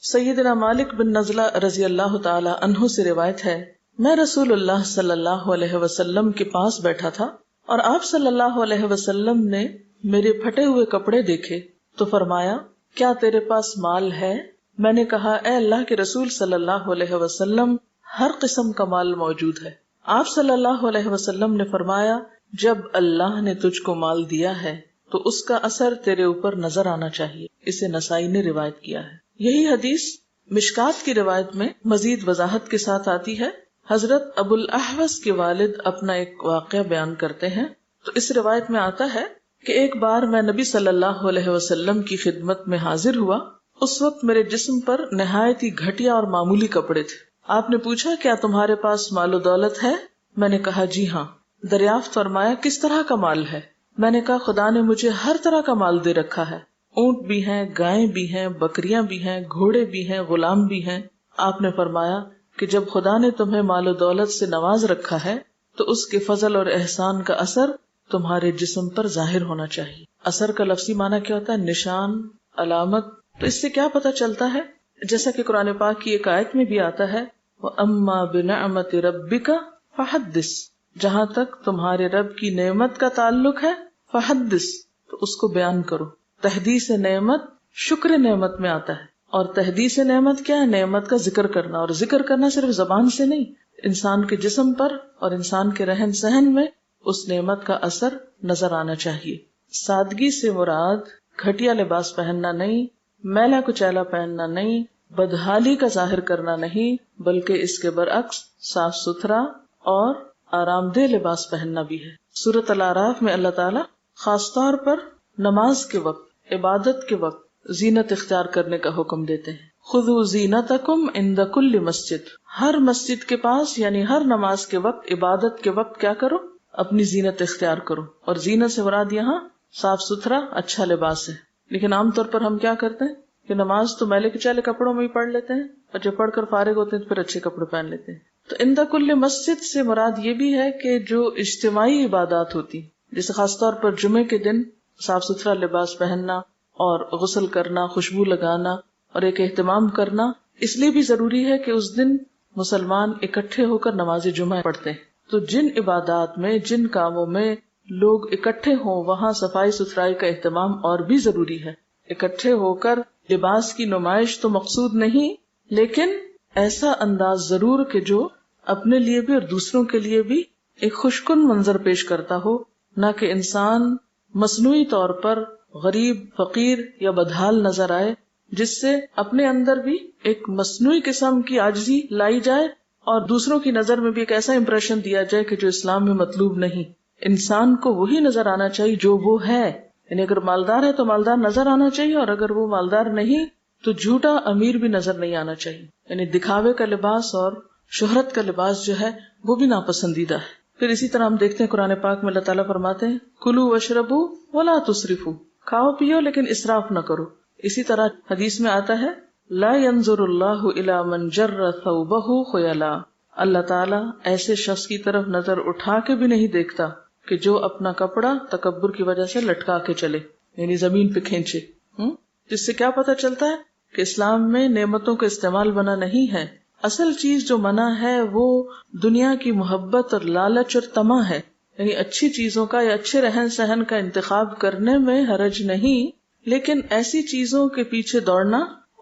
سیدنا مالک بن نضلہ رضی اللہ تعالی عنہ سے روایت ہے، میں رسول اللہ صلی اللہ علیہ وسلم کے پاس بیٹھا تھا اور آپ صلی اللہ علیہ وسلم نے میرے پھٹے ہوئے کپڑے دیکھے تو فرمایا کیا تیرے پاس مال ہے؟ میں نے کہا اے اللہ کے رسول صلی اللہ علیہ وسلم ہر قسم کا مال موجود ہے. آپ صلی اللہ علیہ وسلم نے فرمایا جب اللہ نے تجھ کو مال دیا ہے تو اس کا اثر تیرے اوپر نظر آنا چاہیے. اسے نسائی نے روایت کیا ہے. یہی حدیث مشکات کی روایت میں مزید وضاحت کے ساتھ آتی ہے. حضرت ابو الاحوص کے والد اپنا ایک واقعہ بیان کرتے ہیں تو اس روایت میں آتا ہے کہ ایک بار میں نبی صلی اللہ علیہ وسلم کی خدمت میں حاضر ہوا. اس وقت میرے جسم پر نہایت ہی گھٹیا اور معمولی کپڑے تھے. آپ نے پوچھا کیا تمہارے پاس مال و دولت ہے؟ میں نے کہا جی ہاں. دریافت فرمایا کس طرح کا مال ہے؟ میں نے کہا خدا نے مجھے ہر طرح کا مال دے رکھا ہے، اونٹ بھی ہیں، گائیں بھی ہیں، بکریاں بھی ہیں، گھوڑے بھی ہیں، غلام بھی ہیں. آپ نے فرمایا کہ جب خدا نے تمہیں مال و دولت سے نواز رکھا ہے تو اس کے فضل اور احسان کا اثر تمہارے جسم پر ظاہر ہونا چاہیے. اثر کا لفظی معنی کیا ہوتا ہے؟ نشان، علامت. تو اس سے کیا پتہ چلتا ہے؟ جیسا کہ قرآن پاک کی ایک آیت میں بھی آتا ہے وَأَمَّا بِنِعْمَةِ رَبِّكَ فَحَدِّثْ، جہاں تک تمہارے رب کی نعمت کا تعلق ہے فحدث، تو اس کو بیان کرو. تحدیث نعمت شکر نعمت میں آتا ہے، اور تحدیث نعمت کیا ہے؟ نعمت کا ذکر کرنا. اور ذکر کرنا صرف زبان سے نہیں، انسان کے جسم پر اور انسان کے رہن سہن میں اس نعمت کا اثر نظر آنا چاہیے. سادگی سے مراد گھٹیا لباس پہننا نہیں، میلا کچیلا پہننا نہیں، بدحالی کا ظاہر کرنا نہیں، بلکہ اس کے برعکس صاف ستھرا اور آرام دہ لباس پہننا بھی ہے. سورۃ الاعراف میں اللہ تعالیٰ خاص طور پر نماز کے وقت، عبادت کے وقت زینت اختیار کرنے کا حکم دیتے ہیں. خذوا زینتکم عند کل مسجد، ہر مسجد کے پاس یعنی ہر نماز کے وقت، عبادت کے وقت کیا کرو؟ اپنی زینت اختیار کرو. اور زینت سے مراد یہاں صاف ستھرا اچھا لباس ہے. لیکن عام طور پر ہم کیا کرتے ہیں کہ نماز تو میلے کچیلے کپڑوں میں ہی پڑھ لیتے ہیں، اور جب پڑھ کر فارغ ہوتے ہیں تو پھر اچھے کپڑے پہن لیتے ہیں. تو عند کل مسجد سے مراد یہ بھی ہے کہ جو اجتماعی عبادات ہوتی، جیسے خاص طور پر جمعے کے دن صاف ستھرا لباس پہننا اور غسل کرنا، خوشبو لگانا اور ایک اہتمام کرنا، اس لیے بھی ضروری ہے کہ اس دن مسلمان اکٹھے ہو کر نماز جمعہ پڑھتے ہیں. تو جن عبادات میں، جن کاموں میں لوگ اکٹھے ہوں، وہاں صفائی ستھرائی کا اہتمام اور بھی ضروری ہے. اکٹھے ہو کر لباس کی نمائش تو مقصود نہیں، لیکن ایسا انداز ضرور کہ جو اپنے لیے بھی اور دوسروں کے لیے بھی ایک خوشکن منظر پیش کرتا ہو، نہ کہ انسان مصنوعی طور پر غریب، فقیر یا بدحال نظر آئے، جس سے اپنے اندر بھی ایک مصنوعی قسم کی عاجزی لائی جائے اور دوسروں کی نظر میں بھی ایک ایسا امپریشن دیا جائے کہ جو اسلام میں مطلوب نہیں. انسان کو وہی نظر آنا چاہیے جو وہ ہے. یعنی اگر مالدار ہے تو مالدار نظر آنا چاہیے، اور اگر وہ مالدار نہیں تو جھوٹا امیر بھی نظر نہیں آنا چاہیے. یعنی دکھاوے کا لباس اور شہرت کا لباس جو ہے وہ بھی ناپسندیدہ ہے. پھر اسی طرح ہم دیکھتے ہیں قرآن پاک میں اللہ تعالیٰ فرماتے ہیں کلوا واشربوا ولا تسرفوا، کھاؤ پیو لیکن اسراف نہ کرو. اسی طرح حدیث میں آتا ہے لا ينظر اللہ الی من جر ثوبہ خیلا، اللہ تعالیٰ ایسے شخص کی طرف نظر اٹھا کے بھی نہیں دیکھتا کہ جو اپنا کپڑا تکبر کی وجہ سے لٹکا کے چلے، یعنی زمین پہ کھینچے. جس سے کیا پتہ چلتا ہے کہ اسلام میں نعمتوں کا استعمال منع نہیں ہے. اصل چیز جو منع ہے وہ دنیا کی محبت اور لالچ اور طمع ہے. یعنی اچھی چیزوں کا یا اچھے رہن سہن کا انتخاب کرنے میں حرج نہیں، لیکن ایسی چیزوں کے پیچھے دوڑنا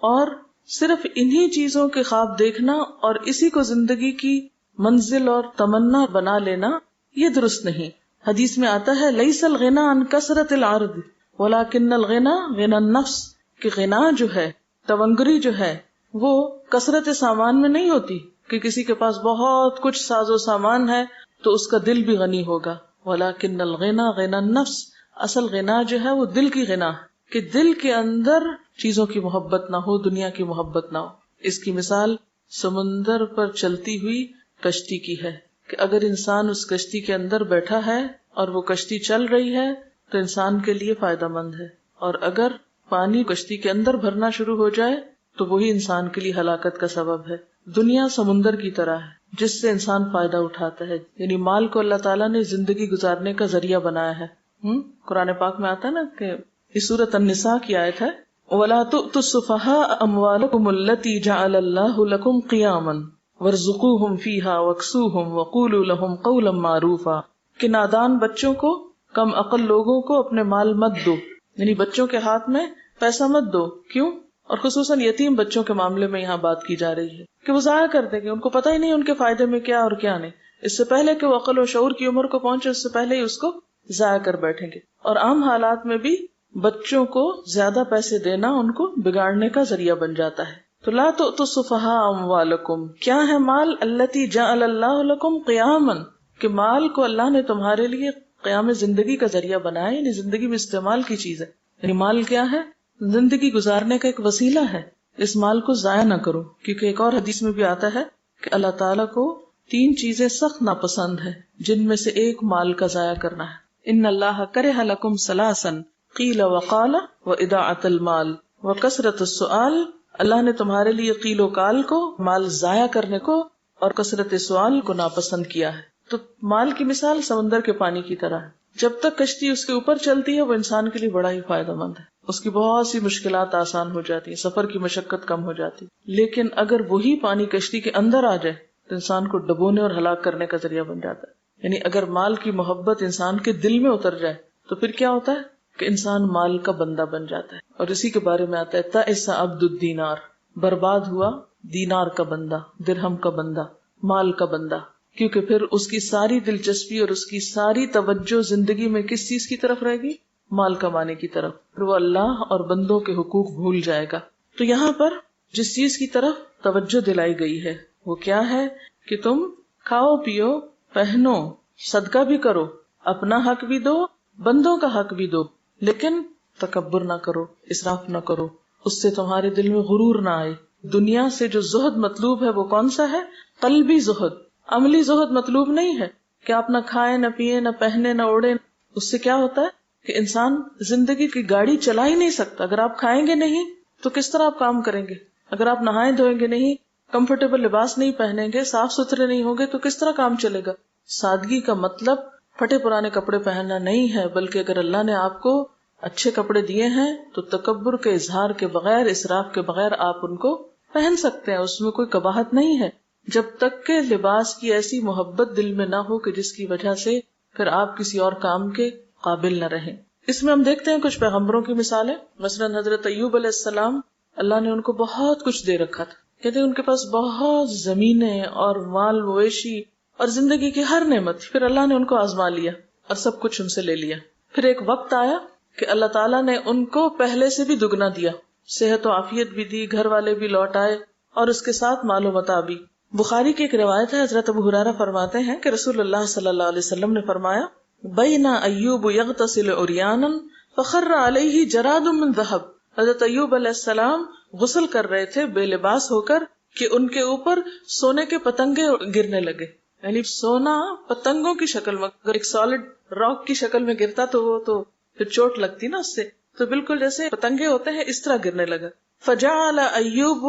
اور صرف انہی چیزوں کے خواب دیکھنا اور اسی کو زندگی کی منزل اور تمنا بنا لینا، یہ درست نہیں. حدیث میں آتا ہے لیس الغنى عن کثرت العرض ولکن الغنى غنى النفس، کہ غنا جو ہے، تونگری جو ہے، وہ کثرت سامان میں نہیں ہوتی کہ کسی کے پاس بہت کچھ ساز و سامان ہے تو اس کا دل بھی غنی ہوگا. ولکن الغنى غنى النفس، اصل غنا جو ہے وہ دل کی غنا ہے کہ دل کے اندر چیزوں کی محبت نہ ہو، دنیا کی محبت نہ ہو. اس کی مثال سمندر پر چلتی ہوئی کشتی کی ہے کہ اگر انسان اس کشتی کے اندر بیٹھا ہے اور وہ کشتی چل رہی ہے تو انسان کے لیے فائدہ مند ہے، اور اگر پانی کشتی کے اندر بھرنا شروع ہو جائے تو وہی انسان کے لیے ہلاکت کا سبب ہے. دنیا سمندر کی طرح ہے جس سے انسان فائدہ اٹھاتا ہے. یعنی مال کو اللہ تعالیٰ نے زندگی گزارنے کا ذریعہ بنایا ہے. قرآن پاک میں آتا ہے نا کہ اس سورۃ النساء کی آیت ہے وَلَا تُؤْتُوا السُّفَهَاءَ أَمْوَالَكُمُ الَّتِي جَعَلَ اللَّهُ لَكُمْ قِيَامًا وَارْزُقُوهُمْ فِيهَا وَاكْسُوهُمْ وَقُولُوا لَهُمْ قَوْلًا مَّعْرُوفًا، کہ نادان بچوں کو، کم عقل لوگوں کو اپنے مال مت دو. یعنی بچوں کے ہاتھ میں پیسہ مت دو. کیوں؟ اور خصوصاً یتیم بچوں کے معاملے میں یہاں بات کی جا رہی ہے کہ وہ ضائع کر دیں گے، ان کو پتہ ہی نہیں ان کے فائدے میں کیا اور کیا نہیں. اس سے پہلے کہ وہ عقل و شعور کی عمر کو پہنچے اس سے پہلے ہی اس کو ضائع کر بیٹھیں گے. اور عام حالات میں بھی بچوں کو زیادہ پیسے دینا ان کو بگاڑنے کا ذریعہ بن جاتا ہے. تو لا تؤتوا السفهاء اموالکم، کیا ہے مال؟ التی جعل اللہ لکم قیاما، کہ مال کو اللہ نے تمہارے لیے قیام زندگی کا ذریعہ بنایا، یعنی زندگی میں استعمال کی چیز ہے. یعنی مال کیا ہے؟ زندگی گزارنے کا ایک وسیلہ ہے. اس مال کو ضائع نہ کرو، کیونکہ ایک اور حدیث میں بھی آتا ہے کہ اللہ تعالیٰ کو 3 چیزیں سخت ناپسند ہے، جن میں سے ایک مال کا ضائع کرنا ہے. ان اللہ کرہ لکم ثلاثا قیل وقال واضاعۃ المال وکثرۃ السؤال، اللہ نے تمہارے لیے قیل و قال کو، مال ضائع کرنے کو اور کثرت سوال کو ناپسند کیا ہے. تو مال کی مثال سمندر کے پانی کی طرح ہے. جب تک کشتی اس کے اوپر چلتی ہے وہ انسان کے لیے بڑا ہی فائدہ مند ہے، اس کی بہت سی مشکلات آسان ہو جاتی ہیں، سفر کی مشقت کم ہو جاتی. لیکن اگر وہی پانی کشتی کے اندر آ جائے تو انسان کو ڈبونے اور ہلاک کرنے کا ذریعہ بن جاتا ہے. یعنی اگر مال کی محبت انسان کے دل میں اتر جائے تو پھر کیا ہوتا ہے کہ انسان مال کا بندہ بن جاتا ہے. اور اسی کے بارے میں آتا ہے تئس عبد الدینار، برباد ہوا دینار کا بندہ، درہم کا بندہ، مال کا بندہ. کیونکہ پھر اس کی ساری دلچسپی اور اس کی ساری توجہ زندگی میں کس چیز کی طرف رہے گی؟ مال کمانے کی طرف. پھر وہ اللہ اور بندوں کے حقوق بھول جائے گا. تو یہاں پر جس چیز کی طرف توجہ دلائی گئی ہے وہ کیا ہے کہ تم کھاؤ پیو پہنو، صدقہ بھی کرو، اپنا حق بھی دو، بندوں کا حق بھی دو، لیکن تکبر نہ کرو، اسراف نہ کرو. اس سے تمہارے دل میں غرور نہ آئے. دنیا سے جو زہد مطلوب ہے وہ کون سا ہے؟ قلبی زہد. عملی زہد مطلوب نہیں ہے کہ آپ نہ کھائیں نہ پیئیں نہ پہنے نہ اوڑیں. اس سے کیا ہوتا ہے کہ انسان زندگی کی گاڑی چلا ہی نہیں سکتا. اگر آپ کھائیں گے نہیں تو کس طرح آپ کام کریں گے؟ اگر آپ نہائیں دھوئیں گے نہیں، کمفرٹیبل لباس نہیں پہنیں گے، صاف ستھرے نہیں ہوں گے تو کس طرح کام چلے گا؟ سادگی کا مطلب پھٹے پرانے کپڑے پہننا نہیں ہے، بلکہ اگر اللہ نے آپ کو اچھے کپڑے دیے ہیں تو تکبر کے اظہار کے بغیر، اسراف کے بغیر آپ ان کو پہن سکتے ہیں، اس میں کوئی قباحت نہیں ہے، جب تک کہ لباس کی ایسی محبت دل میں نہ ہو کہ جس کی وجہ سے پھر آپ کسی اور کام کے قابل نہ رہیں۔ اس میں ہم دیکھتے ہیں کچھ پیغمبروں کی مثالیں، مثلاً حضرت ایوب علیہ السلام، اللہ نے ان کو بہت کچھ دے رکھا تھا، کہتے ہیں ان کے پاس بہت زمینیں اور مال مویشی اور زندگی کی ہر نعمت تھی، پھر اللہ نے ان کو آزما لیا اور سب کچھ ان سے لے لیا۔ پھر ایک وقت آیا کہ اللہ تعالیٰ نے ان کو پہلے سے بھی دگنا دیا، صحت و عافیت بھی دی، گھر والے بھی لوٹ آئے اور اس کے ساتھ مال و متاع بھی۔ بخاری کی ایک روایت ہے، حضرت ابو ہریرہ فرماتے ہیں کہ رسول اللہ صلی اللہ علیہ وسلم نے فرمایا، بین ایوب یغتسل عریانا فخر علیہ جراد من ذہب۔ حضرت ایوب علیہ السلام غسل کر رہے تھے بے لباس ہو کر کہ ان کے اوپر سونے کے پتنگے گرنے لگے، یعنی سونا پتنگوں کی شکل میں، اگر ایک سالڈ راک کی شکل میں گرتا تو وہ تو پھر چوٹ لگتی نا اس سے، تو بالکل جیسے پتنگے ہوتے ہیں اس طرح گرنے لگا۔ فجعل ایوب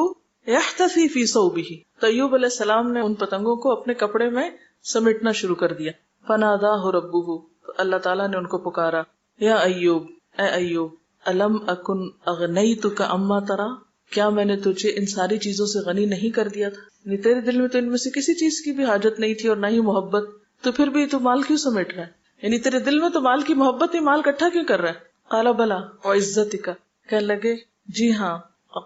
یحتفی فی ثوبہ، تو ایوب علیہ السلام نے ان پتنگوں کو اپنے کپڑے میں سمیٹنا شروع کر دیا۔ فناداہ ربہ، تو اللہ تعالیٰ نے ان کو پکارا، یا ایوب، اے ایوب، الم اکن اغنیتک اما ترا، کیا میں نے تجھے ان ساری چیزوں سے غنی نہیں کر دیا تھا؟ یعنی تیرے دل میں تو ان میں سے کسی چیز کی بھی حاجت نہیں تھی اور نہ ہی محبت، تو پھر بھی تو مال کیوں سمیٹ رہا ہے؟ یعنی تیرے دل میں تو مال کی محبت ہی، مال اکٹھا کیوں کر رہا ہے؟ قال بلا وعزتک، کہنے لگے جی ہاں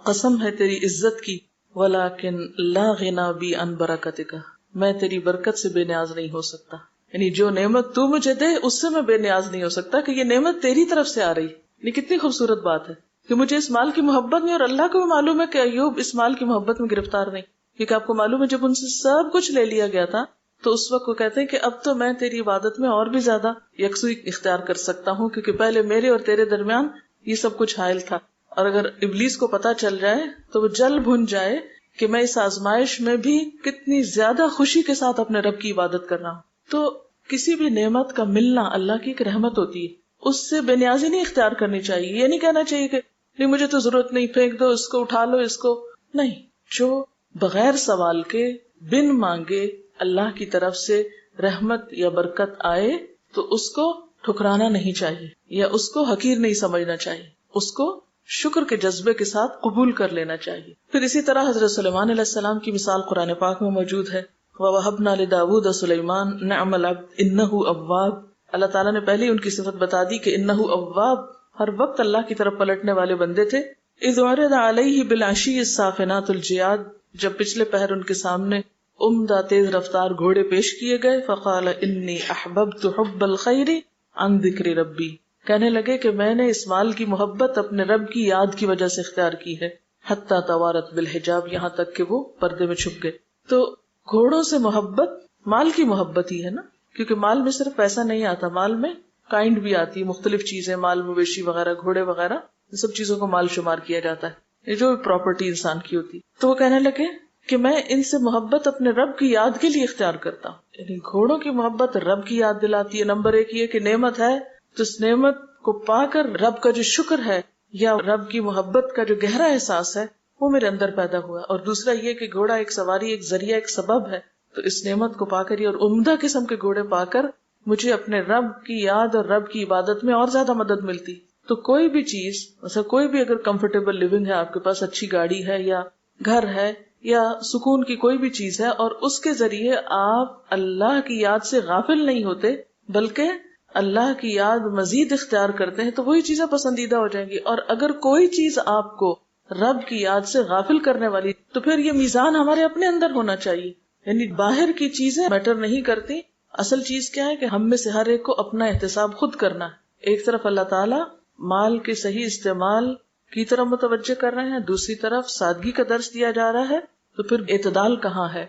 قسم ہے تیری عزت کی، ولکن لا غنا بی عن برکتک، میں تیری برکت سے بے نیاز نہیں ہو سکتا، یعنی جو نعمت تو مجھے دے اس سے میں بے نیاز نہیں ہو سکتا، کہ یہ نعمت تیری طرف سے آ رہی۔ یہ کتنی خوبصورت بات ہے کہ مجھے اس مال کی محبت نہیں، اور اللہ کو بھی معلوم ہے کہ ایوب اس مال کی محبت میں گرفتار نہیں، کیونکہ آپ کو معلوم ہے جب ان سے سب کچھ لے لیا گیا تھا تو اس وقت وہ کہتے ہیں کہ اب تو میں تیری عبادت میں اور بھی زیادہ یکسوئی اختیار کر سکتا ہوں، کیونکہ پہلے میرے اور تیرے درمیان یہ سب کچھ حائل تھا، اور اگر ابلیس کو پتا چل جائے تو وہ جل بھن جائے کہ میں اس آزمائش میں بھی کتنی زیادہ خوشی کے ساتھ اپنے رب کی عبادت کر رہا ہوں۔ تو کسی بھی نعمت کا ملنا اللہ کی ایک رحمت ہوتی ہے، اس سے بے نیازی نہیں اختیار کرنی چاہیے۔ یہ نہیں کہنا چاہیے کہ نہیں مجھے تو ضرورت نہیں، پھینک دو اس کو، اٹھا لو اس کو، نہیں۔ جو بغیر سوال کے بن مانگے اللہ کی طرف سے رحمت یا برکت آئے تو اس کو ٹھکرانا نہیں چاہیے یا اس کو حقیر نہیں سمجھنا چاہیے، اس کو شکر کے جذبے کے ساتھ قبول کر لینا چاہیے۔ پھر اسی طرح حضرت سلیمان علیہ السلام کی مثال قرآن پاک میں موجود ہے، وَوَهَبْنَا لِدَاوُودَ سُلَيْمَانَ نِعْمَ الْعَبْدُ إِنَّهُ أَوَّابٌ، اللہ تعالیٰ نے پہلے ان کی صفت بتا دی کہ انہ اواب، ہر وقت اللہ کی طرف پلٹنے والے بندے تھے۔ اذ عرض علیہ بالعشی الصافنات الجیاد، جب پچھلے پہر ان کے سامنے عمدہ تیز رفتار گھوڑے پیش کیے گئے، فقال انی احببت حب الخیر عن ذکر ربی، کہنے لگے کہ میں نے اس مال کی محبت اپنے رب کی یاد کی وجہ سے اختیار کی ہے، حتی توارت بالحجاب، یہاں تک کہ وہ پردے میں چھپ گئے۔ تو گھوڑوں سے محبت مال کی محبت ہی ہے نا، کیونکہ مال میں صرف پیسہ نہیں آتا، مال میں کائنڈ بھی آتی ہے، مختلف چیزیں، مال مویشی وغیرہ، گھوڑے وغیرہ، یہ سب چیزوں کو مال شمار کیا جاتا ہے، یہ جو پراپرٹی انسان کی ہوتی۔ تو وہ کہنے لگے کہ میں ان سے محبت اپنے رب کی یاد کے لیے اختیار کرتا ہوں، یعنی گھوڑوں کی محبت رب کی یاد دلاتی ہے۔ نمبر ایک یہ کہ نعمت ہے تو اس نعمت کو پا کر رب کا جو شکر ہے یا رب کی محبت کا جو گہرا احساس ہے وہ میرے اندر پیدا ہوا، اور دوسرا یہ کہ گھوڑا ایک سواری، ایک ذریعہ، ایک سبب ہے، تو اس نعمت کو پا کر اور عمدہ قسم کے گھوڑے پا کر مجھے اپنے رب کی یاد اور رب کی عبادت میں اور زیادہ مدد ملتی۔ تو کوئی بھی چیز، مثلا کوئی بھی اگر کمفرٹیبل لیونگ ہے، آپ کے پاس اچھی گاڑی ہے یا گھر ہے یا سکون کی کوئی بھی چیز ہے، اور اس کے ذریعے آپ اللہ کی یاد سے غافل نہیں ہوتے بلکہ اللہ کی یاد مزید اختیار کرتے ہیں، تو وہی چیزیں پسندیدہ ہو جائیں گی۔ اور اگر کوئی چیز آپ کو رب کی یاد سے غافل کرنے والی، تو پھر یہ میزان ہمارے اپنے اندر ہونا چاہیے، یعنی باہر کی چیزیں میٹر نہیں کرتی، اصل چیز کیا ہے کہ ہم میں سے ہر ایک کو اپنا احتساب خود کرنا ہے۔ ایک طرف اللہ تعالیٰ مال کے صحیح استعمال کی طرف متوجہ کر رہے ہیں، دوسری طرف سادگی کا درس دیا جا رہا ہے، تو پھر اعتدال کہاں ہے؟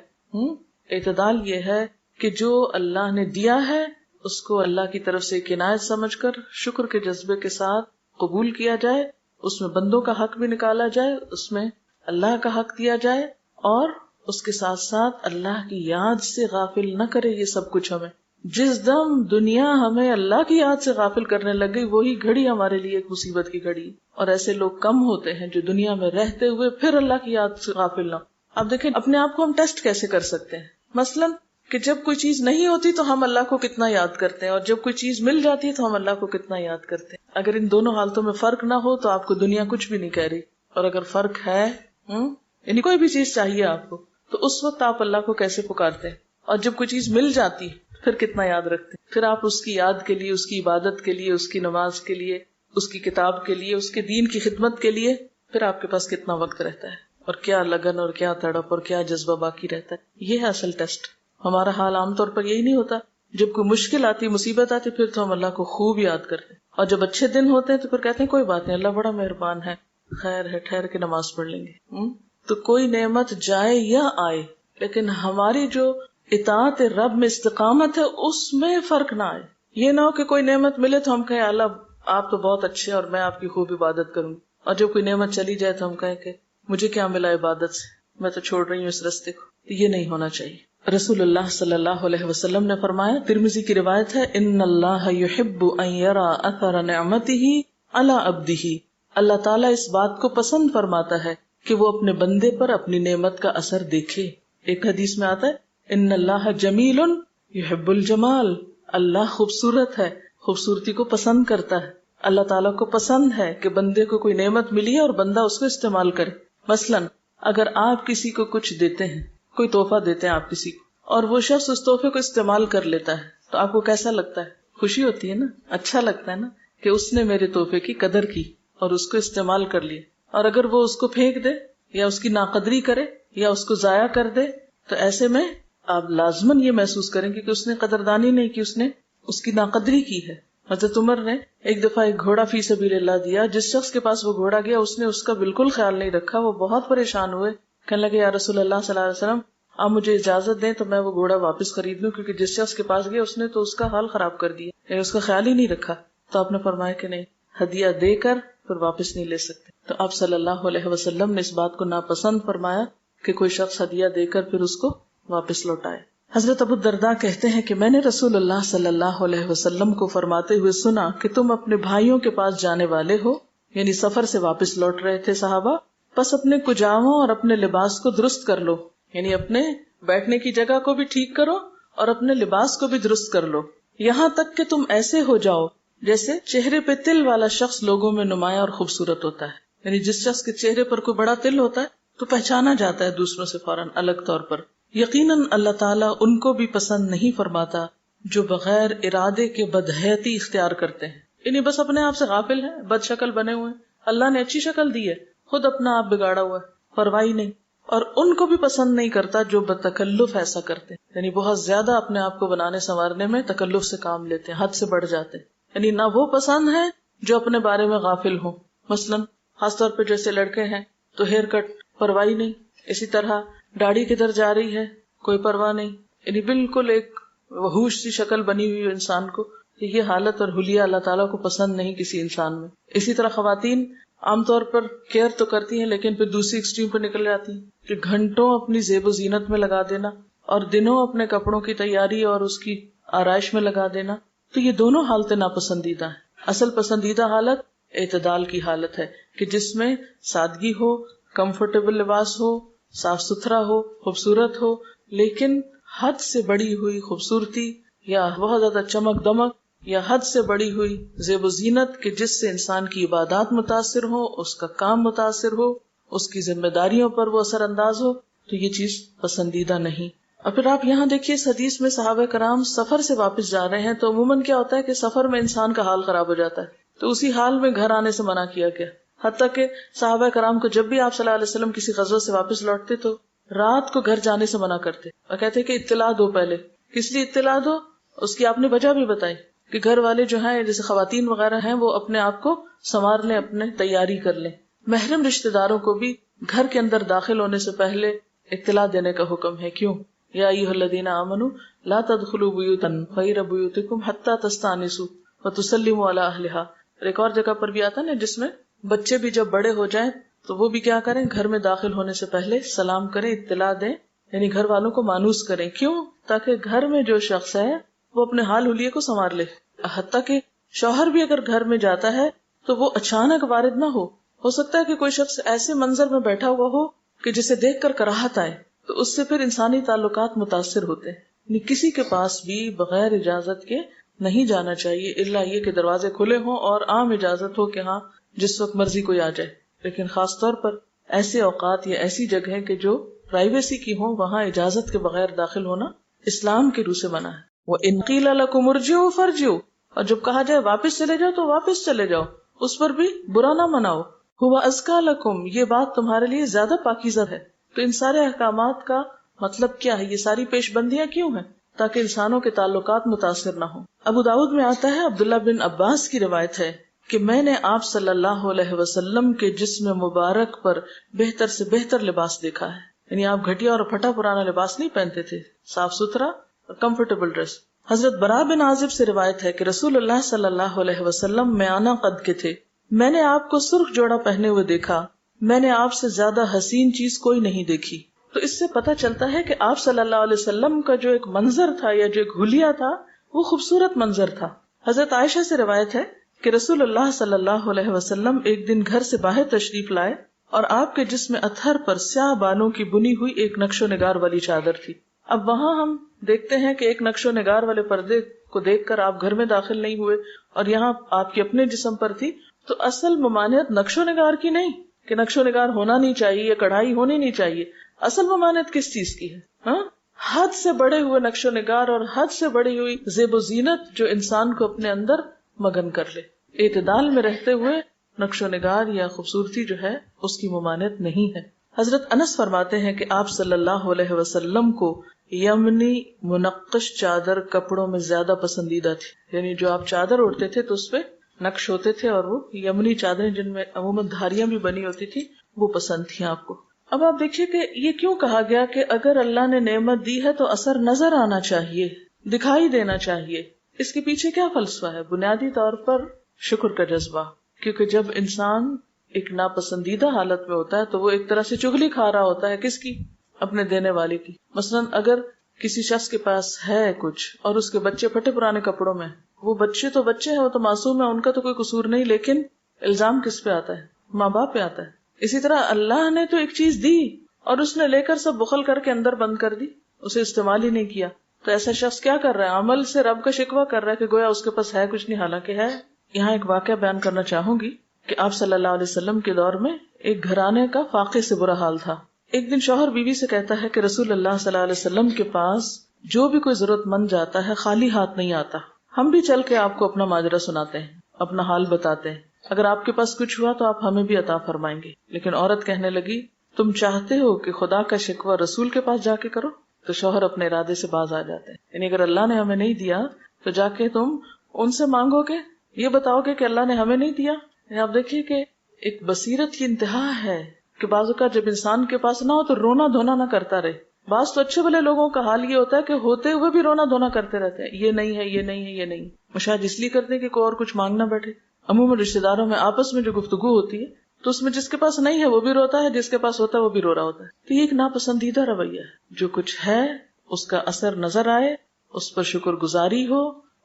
اعتدال یہ ہے کہ جو اللہ نے دیا ہے اس کو اللہ کی طرف سے ایک عنایت سمجھ کر شکر کے جذبے کے ساتھ قبول کیا جائے، اس میں بندوں کا حق بھی نکالا جائے، اس میں اللہ کا حق دیا جائے، اور اس کے ساتھ ساتھ اللہ کی یاد سے غافل نہ کرے یہ سب کچھ ہمیں۔ جس دم دنیا ہمیں اللہ کی یاد سے غافل کرنے لگ گئی، وہی گھڑی ہمارے لیے ایک مصیبت کی گھڑی، اور ایسے لوگ کم ہوتے ہیں جو دنیا میں رہتے ہوئے پھر اللہ کی یاد سے غافل نہ۔ اب دیکھیں اپنے آپ کو ہم ٹیسٹ کیسے کر سکتے ہیں، مثلاً کہ جب کوئی چیز نہیں ہوتی تو ہم اللہ کو کتنا یاد کرتے ہیں، اور جب کوئی چیز مل جاتی ہے تو ہم اللہ کو کتنا یاد کرتے ہیں۔ اگر ان دونوں حالتوں میں فرق نہ ہو تو آپ کو دنیا کچھ بھی نہیں کہہ رہی، اور اگر فرق ہے یعنی کوئی بھی چیز چاہیے آپ کو تو اس وقت آپ اللہ کو کیسے پکارتے ہیں، اور جب کوئی چیز مل جاتی ہے پھر کتنا یاد رکھتے ہیں، پھر آپ اس کی یاد کے لیے، اس کی عبادت کے لیے، اس کی نماز کے لیے، اس کی کتاب کے لیے، اس کے دین کی خدمت کے لیے پھر آپ کے پاس کتنا وقت رہتا ہے، اور کیا لگن اور کیا تڑپ اور کیا جذبہ باقی رہتا ہے. یہ ہے اصل ٹیسٹ. ہمارا حال عام طور پر یہی نہیں ہوتا. جب کوئی مشکل آتی، مصیبت آتی، پھر تو ہم اللہ کو خوب یاد کرتے ہیں، اور جب اچھے دن ہوتے ہیں تو پھر کہتے ہیں کوئی بات نہیں، اللہ بڑا مہربان ہے، خیر ہے، ٹھہر کے نماز پڑھ لیں گے. تو کوئی نعمت جائے یا آئے، لیکن ہماری جو اطاعت رب میں استقامت ہے اس میں فرق نہ آئے. یہ نہ ہو کہ کوئی نعمت ملے تو ہم کہیں اللہ آپ تو بہت اچھے اور میں آپ کی خوب عبادت کروں، اور جب کوئی نعمت چلی جائے تو ہم کہیں کہ مجھے کیا ملا عبادت سے، میں تو چھوڑ رہی ہوں اس راستے کو. یہ نہیں ہونا چاہیے. رسول اللہ صلی اللہ علیہ وسلم نے فرمایا، ترمذی کی روایت ہے، ان اللہ یحب ان یرا اثر نعمته علی عبده. اللہ تعالیٰ اس بات کو پسند فرماتا ہے کہ وہ اپنے بندے پر اپنی نعمت کا اثر دیکھے. ایک حدیث میں آتا ہے، ان اللہ جمیل یحب الجمال. اللہ خوبصورت ہے، خوبصورتی کو پسند کرتا ہے. اللہ تعالیٰ کو پسند ہے کہ بندے کو کوئی نعمت ملی ہے اور بندہ اس کو استعمال کرے. مثلاً اگر آپ کسی کو کچھ دیتے ہیں، کوئی تحفہ دیتے ہیں آپ کسی کو، اور وہ شخص اس تحفے کو استعمال کر لیتا ہے تو آپ کو کیسا لگتا ہے؟ خوشی ہوتی ہے نا، اچھا لگتا ہے نا کہ اس نے میرے تحفے کی قدر کی اور اس کو استعمال کر لیا. اور اگر وہ اس کو پھینک دے یا اس کی ناقدری کرے یا اس کو ضائع کر دے تو ایسے میں آپ لازماً یہ محسوس کریں گے کہ اس نے قدردانی نہیں کی، اس نے اس کی ناقدری کی ہے. حضرت عمر نے ایک دفعہ ایک گھوڑا فی سبیل اللہ دیا. جس شخص کے پاس وہ گھوڑا گیا اس نے اس کا بالکل خیال نہیں رکھا. وہ بہت پریشان ہوئے، کہنے لگے یا رسول اللہ صلی اللہ علیہ وسلم آپ مجھے اجازت دیں تو میں وہ گھوڑا واپس خرید لوں، کیونکہ جس شخص کے پاس گیا اس نے تو اس کا حال خراب کر دیا، یعنی اس کا خیال ہی نہیں رکھا. تو آپ نے فرمایا کہ نہیں، ہدیہ دے کر پھر واپس نہیں لے سکتے. تو آپ صلی اللہ علیہ وسلم نے اس بات کو ناپسند فرمایا کہ کوئی شخص ہدیہ دے کر پھر اس کو واپس لوٹائے. حضرت ابو الدرداء کہتے ہیں کہ میں نے رسول اللہ صلی اللہ علیہ وسلم کو فرماتے ہوئے سنا کہ تم اپنے بھائیوں کے پاس جانے والے ہو، یعنی سفر سے واپس لوٹ رہے تھے صحابہ، پس اپنے کجاووں اور اپنے لباس کو درست کر لو، یعنی اپنے بیٹھنے کی جگہ کو بھی ٹھیک کرو اور اپنے لباس کو بھی درست کر لو، یہاں تک کہ تم ایسے ہو جاؤ جیسے چہرے پہ تل والا شخص لوگوں میں نمایاں اور خوبصورت ہوتا ہے. یعنی جس شخص کے چہرے پر کوئی بڑا تل ہوتا ہے تو پہچانا جاتا ہے دوسروں سے فوراً الگ طور پر. یقیناً اللہ تعالیٰ ان کو بھی پسند نہیں فرماتا جو بغیر ارادے کے بدحیتی اختیار کرتے ہیں، یعنی بس اپنے آپ سے غافل ہیں، بد شکل بنے ہوئے ہیں. اللہ نے اچھی شکل دی ہے، خود اپنا آپ بگاڑا ہوا ہے، پرواہی نہیں. اور ان کو بھی پسند نہیں کرتا جو بتکلف ایسا کرتے ہیں، یعنی بہت زیادہ اپنے آپ کو بنانے سنوارنے میں تکلف سے کام لیتے ہیں، حد سے بڑھ جاتے ہیں. یعنی نہ وہ پسند ہے جو اپنے بارے میں غافل ہوں. مثلاً خاص طور پہ جیسے لڑکے ہیں تو ہیئر کٹ پرواہی نہیں، اسی طرح داڑھی کدھر جا رہی ہے کوئی پرواہ نہیں، یعنی بالکل ایک وحوش سی شکل بنی ہوئی انسان کو. یہ حالت اور حلیہ اللہ تعالیٰ کو پسند نہیں کسی انسان میں. اسی طرح خواتین عام طور پر کیئر تو کرتی ہیں لیکن پھر دوسری ایکسٹریم پر نکل جاتی ہیں کہ گھنٹوں اپنی زیب و زینت میں لگا دینا اور دنوں اپنے کپڑوں کی تیاری اور اس کی آرائش میں لگا دینا. تو یہ دونوں حالتیں ناپسندیدہ ہیں. اصل پسندیدہ حالت اعتدال کی حالت ہے کہ جس میں سادگی ہو، کمفرٹیبل لباس ہو، صاف ستھرا ہو، خوبصورت ہو، لیکن حد سے بڑی ہوئی خوبصورتی یا بہت زیادہ چمک دمک یا حد سے بڑی ہوئی زیب و زینت کہ جس سے انسان کی عبادات متاثر ہو، اس کا کام متاثر ہو، اس کی ذمہ داریوں پر وہ اثر انداز ہو، تو یہ چیز پسندیدہ نہیں. اور پھر آپ یہاں دیکھیے اس حدیث میں صحابہ کرام سفر سے واپس جا رہے ہیں تو عموماً کیا ہوتا ہے کہ سفر میں انسان کا حال خراب ہو جاتا ہے، تو اسی حال میں گھر آنے سے منع کیا گیا. حتیٰ کہ صحابہ کرام کو جب بھی آپ صلی اللہ علیہ وسلم کسی غزوہ سے واپس لوٹتے تو رات کو گھر جانے سے منع کرتے اور کہتے کہ اطلاع دو پہلے. کس لیے اطلاع دو؟ اس کی آپ نے وجہ بھی بتائی کہ گھر والے جو ہیں جیسے خواتین وغیرہ ہیں وہ اپنے آپ کو سنوار لیں، اپنے تیاری کر لیں. محرم رشتہ داروں کو بھی گھر کے اندر داخل ہونے سے پہلے اطلاع دینے کا حکم ہے. کیوں؟ یا ایھا الذین آمنوا لا تدخلوا بیوتا غیر بیوتکم حتی تستأنسوا وتسلموا علی اہلھا. ایک اور جگہ پر بھی آتا نا جس میں بچے بھی جب بڑے ہو جائیں تو وہ بھی کیا کریں، گھر میں داخل ہونے سے پہلے سلام کریں، اطلاع دیں، یعنی گھر والوں کو مانوس کریں. کیوں؟ تاکہ گھر میں جو شخص ہے وہ اپنے حال حلیے کو سنوار لے. حتیٰ کہ شوہر بھی اگر گھر میں جاتا ہے تو وہ اچانک وارد نہ ہو سکتا ہے کہ کوئی شخص ایسے منظر میں بیٹھا ہوا ہو کہ جسے دیکھ کر کراہت آئے، تو اس سے پھر انسانی تعلقات متاثر ہوتے ہیں. یعنی کسی کے پاس بھی بغیر اجازت کے نہیں جانا چاہیے، الا یہ کہ دروازے کھلے ہوں اور عام اجازت ہو کہ ہاں جس وقت مرضی کوئی آ جائے. لیکن خاص طور پر ایسے اوقات یا ایسی جگہیں کہ جو پرائیویسی کی ہوں وہاں اجازت کے بغیر داخل ہونا اسلام کے روح سے منع ہے. وَإِن قِيلَ لَكُمُ ارْجِعُوا فَارْجِعُوا، اور جب کہا جائے واپس چلے جاؤ تو واپس چلے جاؤ، اس پر بھی برا نہ مناؤ. هُوَ أَزْكَىٰ لَكُمْ، یہ بات تمہارے لیے زیادہ پاکیزہ ہے. تو ان سارے احکامات کا مطلب کیا ہے؟ یہ ساری پیش بندیاں کیوں ہیں؟ تاکہ انسانوں کے تعلقات متاثر نہ ہوں. ابو داؤد میں آتا ہے، عبداللہ بن عباس کی روایت ہے کہ میں نے آپ صلی اللہ علیہ وسلم کے جسم مبارک پر بہتر سے بہتر لباس دیکھا ہے. یعنی آپ گھٹیا اور پھٹا پرانا لباس نہیں پہنتے تھے، صاف ستھرا اور کمفرٹیبل ڈریس. حضرت براء بن عازب سے روایت ہے کہ رسول اللہ صلی اللہ علیہ وسلم میانہ قد کے تھے. میں نے آپ کو سرخ جوڑا پہنے ہوئے دیکھا، میں نے آپ سے زیادہ حسین چیز کوئی نہیں دیکھی. تو اس سے پتہ چلتا ہے کہ آپ صلی اللہ علیہ وسلم کا جو ایک منظر تھا یا جو ایک حلیہ تھا وہ خوبصورت منظر تھا. حضرت عائشہ سے روایت ہے کہ رسول اللہ صلی اللہ علیہ وسلم ایک دن گھر سے باہر تشریف لائے اور آپ کے جسم اطہر پر سیاہ بانوں کی بنی ہوئی ایک نقش و نگار والی چادر تھی. اب وہاں ہم دیکھتے ہیں کہ ایک نقش و نگار والے پردے کو دیکھ کر آپ گھر میں داخل نہیں ہوئے اور یہاں آپ کے اپنے جسم پر تھی. تو اصل ممانعت نقش و نگار کی نہیں کہ نقش و نگار ہونا نہیں چاہیے یا کڑھائی ہونی نہیں چاہیے. اصل ممانعت کس چیز کی ہے؟ ہاں، حد سے بڑے ہوئے نقش و نگار اور حد سے بڑی ہوئی زیب و زینت جو انسان کو اپنے اندر مگن کر لے. اعتدال میں رہتے ہوئے نقش و نگار یا خوبصورتی جو ہے اس کی ممانعت نہیں ہے. حضرت انس فرماتے ہیں کہ آپ صلی اللہ علیہ وسلم کو یمنی منقش چادر کپڑوں میں زیادہ پسندیدہ تھی. یعنی جو آپ چادر اوڑھتے تھے تو اس پہ نقش ہوتے تھے اور وہ یمنی چادریں جن میں عموماً دھاریاں بھی بنی ہوتی تھی وہ پسند تھیں آپ کو. اب آپ دیکھیے کہ یہ کیوں کہا گیا کہ اگر اللہ نے نعمت دی ہے تو اثر نظر آنا چاہیے، دکھائی دینا چاہیے. اس کے پیچھے کیا فلسفہ ہے؟ بنیادی طور پر شکر کا جذبہ. کیونکہ جب انسان ایک ناپسندیدہ حالت میں ہوتا ہے تو وہ ایک طرح سے چغلی کھا رہا ہوتا ہے. کس کی؟ اپنے دینے والے کی. مثلاً اگر کسی شخص کے پاس ہے کچھ اور اس کے بچے پھٹے پرانے کپڑوں میں، وہ بچے تو بچے ہیں، وہ تو معصوم ہے، ان کا تو کوئی قصور نہیں، لیکن الزام کس پہ آتا ہے؟ ماں باپ پہ آتا ہے. اسی طرح اللہ نے تو ایک چیز دی اور اس نے لے کر سب بخل کر کے اندر بند کر دی، اسے استعمال ہی نہیں کیا. تو ایسا شخص کیا کر رہا ہے؟ عمل سے رب کا شکوہ کر رہا ہے کہ گویا اس کے پاس ہے کچھ نہیں، حالانکہ ہے. یہاں ایک واقعہ بیان کرنا چاہوں گی کہ آپ صلی اللہ علیہ وسلم کے دور میں ایک گھرانے کا فاقے سے برا حال تھا. ایک دن شوہر بیوی سے کہتا ہے کہ رسول اللہ صلی اللہ علیہ وسلم کے پاس جو بھی کوئی ضرورت مند جاتا ہے خالی ہاتھ نہیں آتا. ہم بھی چل کے آپ کو اپنا ماجرا سناتے ہیں، اپنا حال بتاتے ہیں، اگر آپ کے پاس کچھ ہوا تو آپ ہمیں بھی عطا فرمائیں گے. لیکن عورت کہنے لگی، تم چاہتے ہو کہ خدا کا شکوہ رسول کے پاس جا کے کرو؟ تو شوہر اپنے ارادے سے باز آ جاتے ہیں. یعنی اگر اللہ نے ہمیں نہیں دیا تو جا کے تم ان سے مانگو گے، یہ بتاؤ گے کہ اللہ نے ہمیں نہیں دیا. یعنی آپ دیکھیے کہ ایک بصیرت کی انتہا ہے کہ بعض اوقات جب انسان کے پاس نہ ہو تو رونا دھونا نہ کرتا رہے. بعض تو اچھے بھلے لوگوں کا حال یہ ہوتا ہے کہ ہوتے ہوئے بھی رونا دھونا کرتے رہتے ہیں، یہ نہیں ہے، یہ نہیں ہے، یہ نہیں. وہ شاید اس لیے کرتے ہیں کہ کوئی اور کچھ مانگنا بیٹھے. عموماً رشتے داروں میں آپس میں جو گفتگو ہوتی ہے تو اس میں جس کے پاس نہیں ہے وہ بھی روتا ہے، جس کے پاس ہوتا ہے وہ بھی رو رہا ہوتا ہے. تو یہ ایک ناپسندیدہ رویہ ہے. جو کچھ ہے اس کا اثر نظر آئے، اس پر شکر گزاری ہو،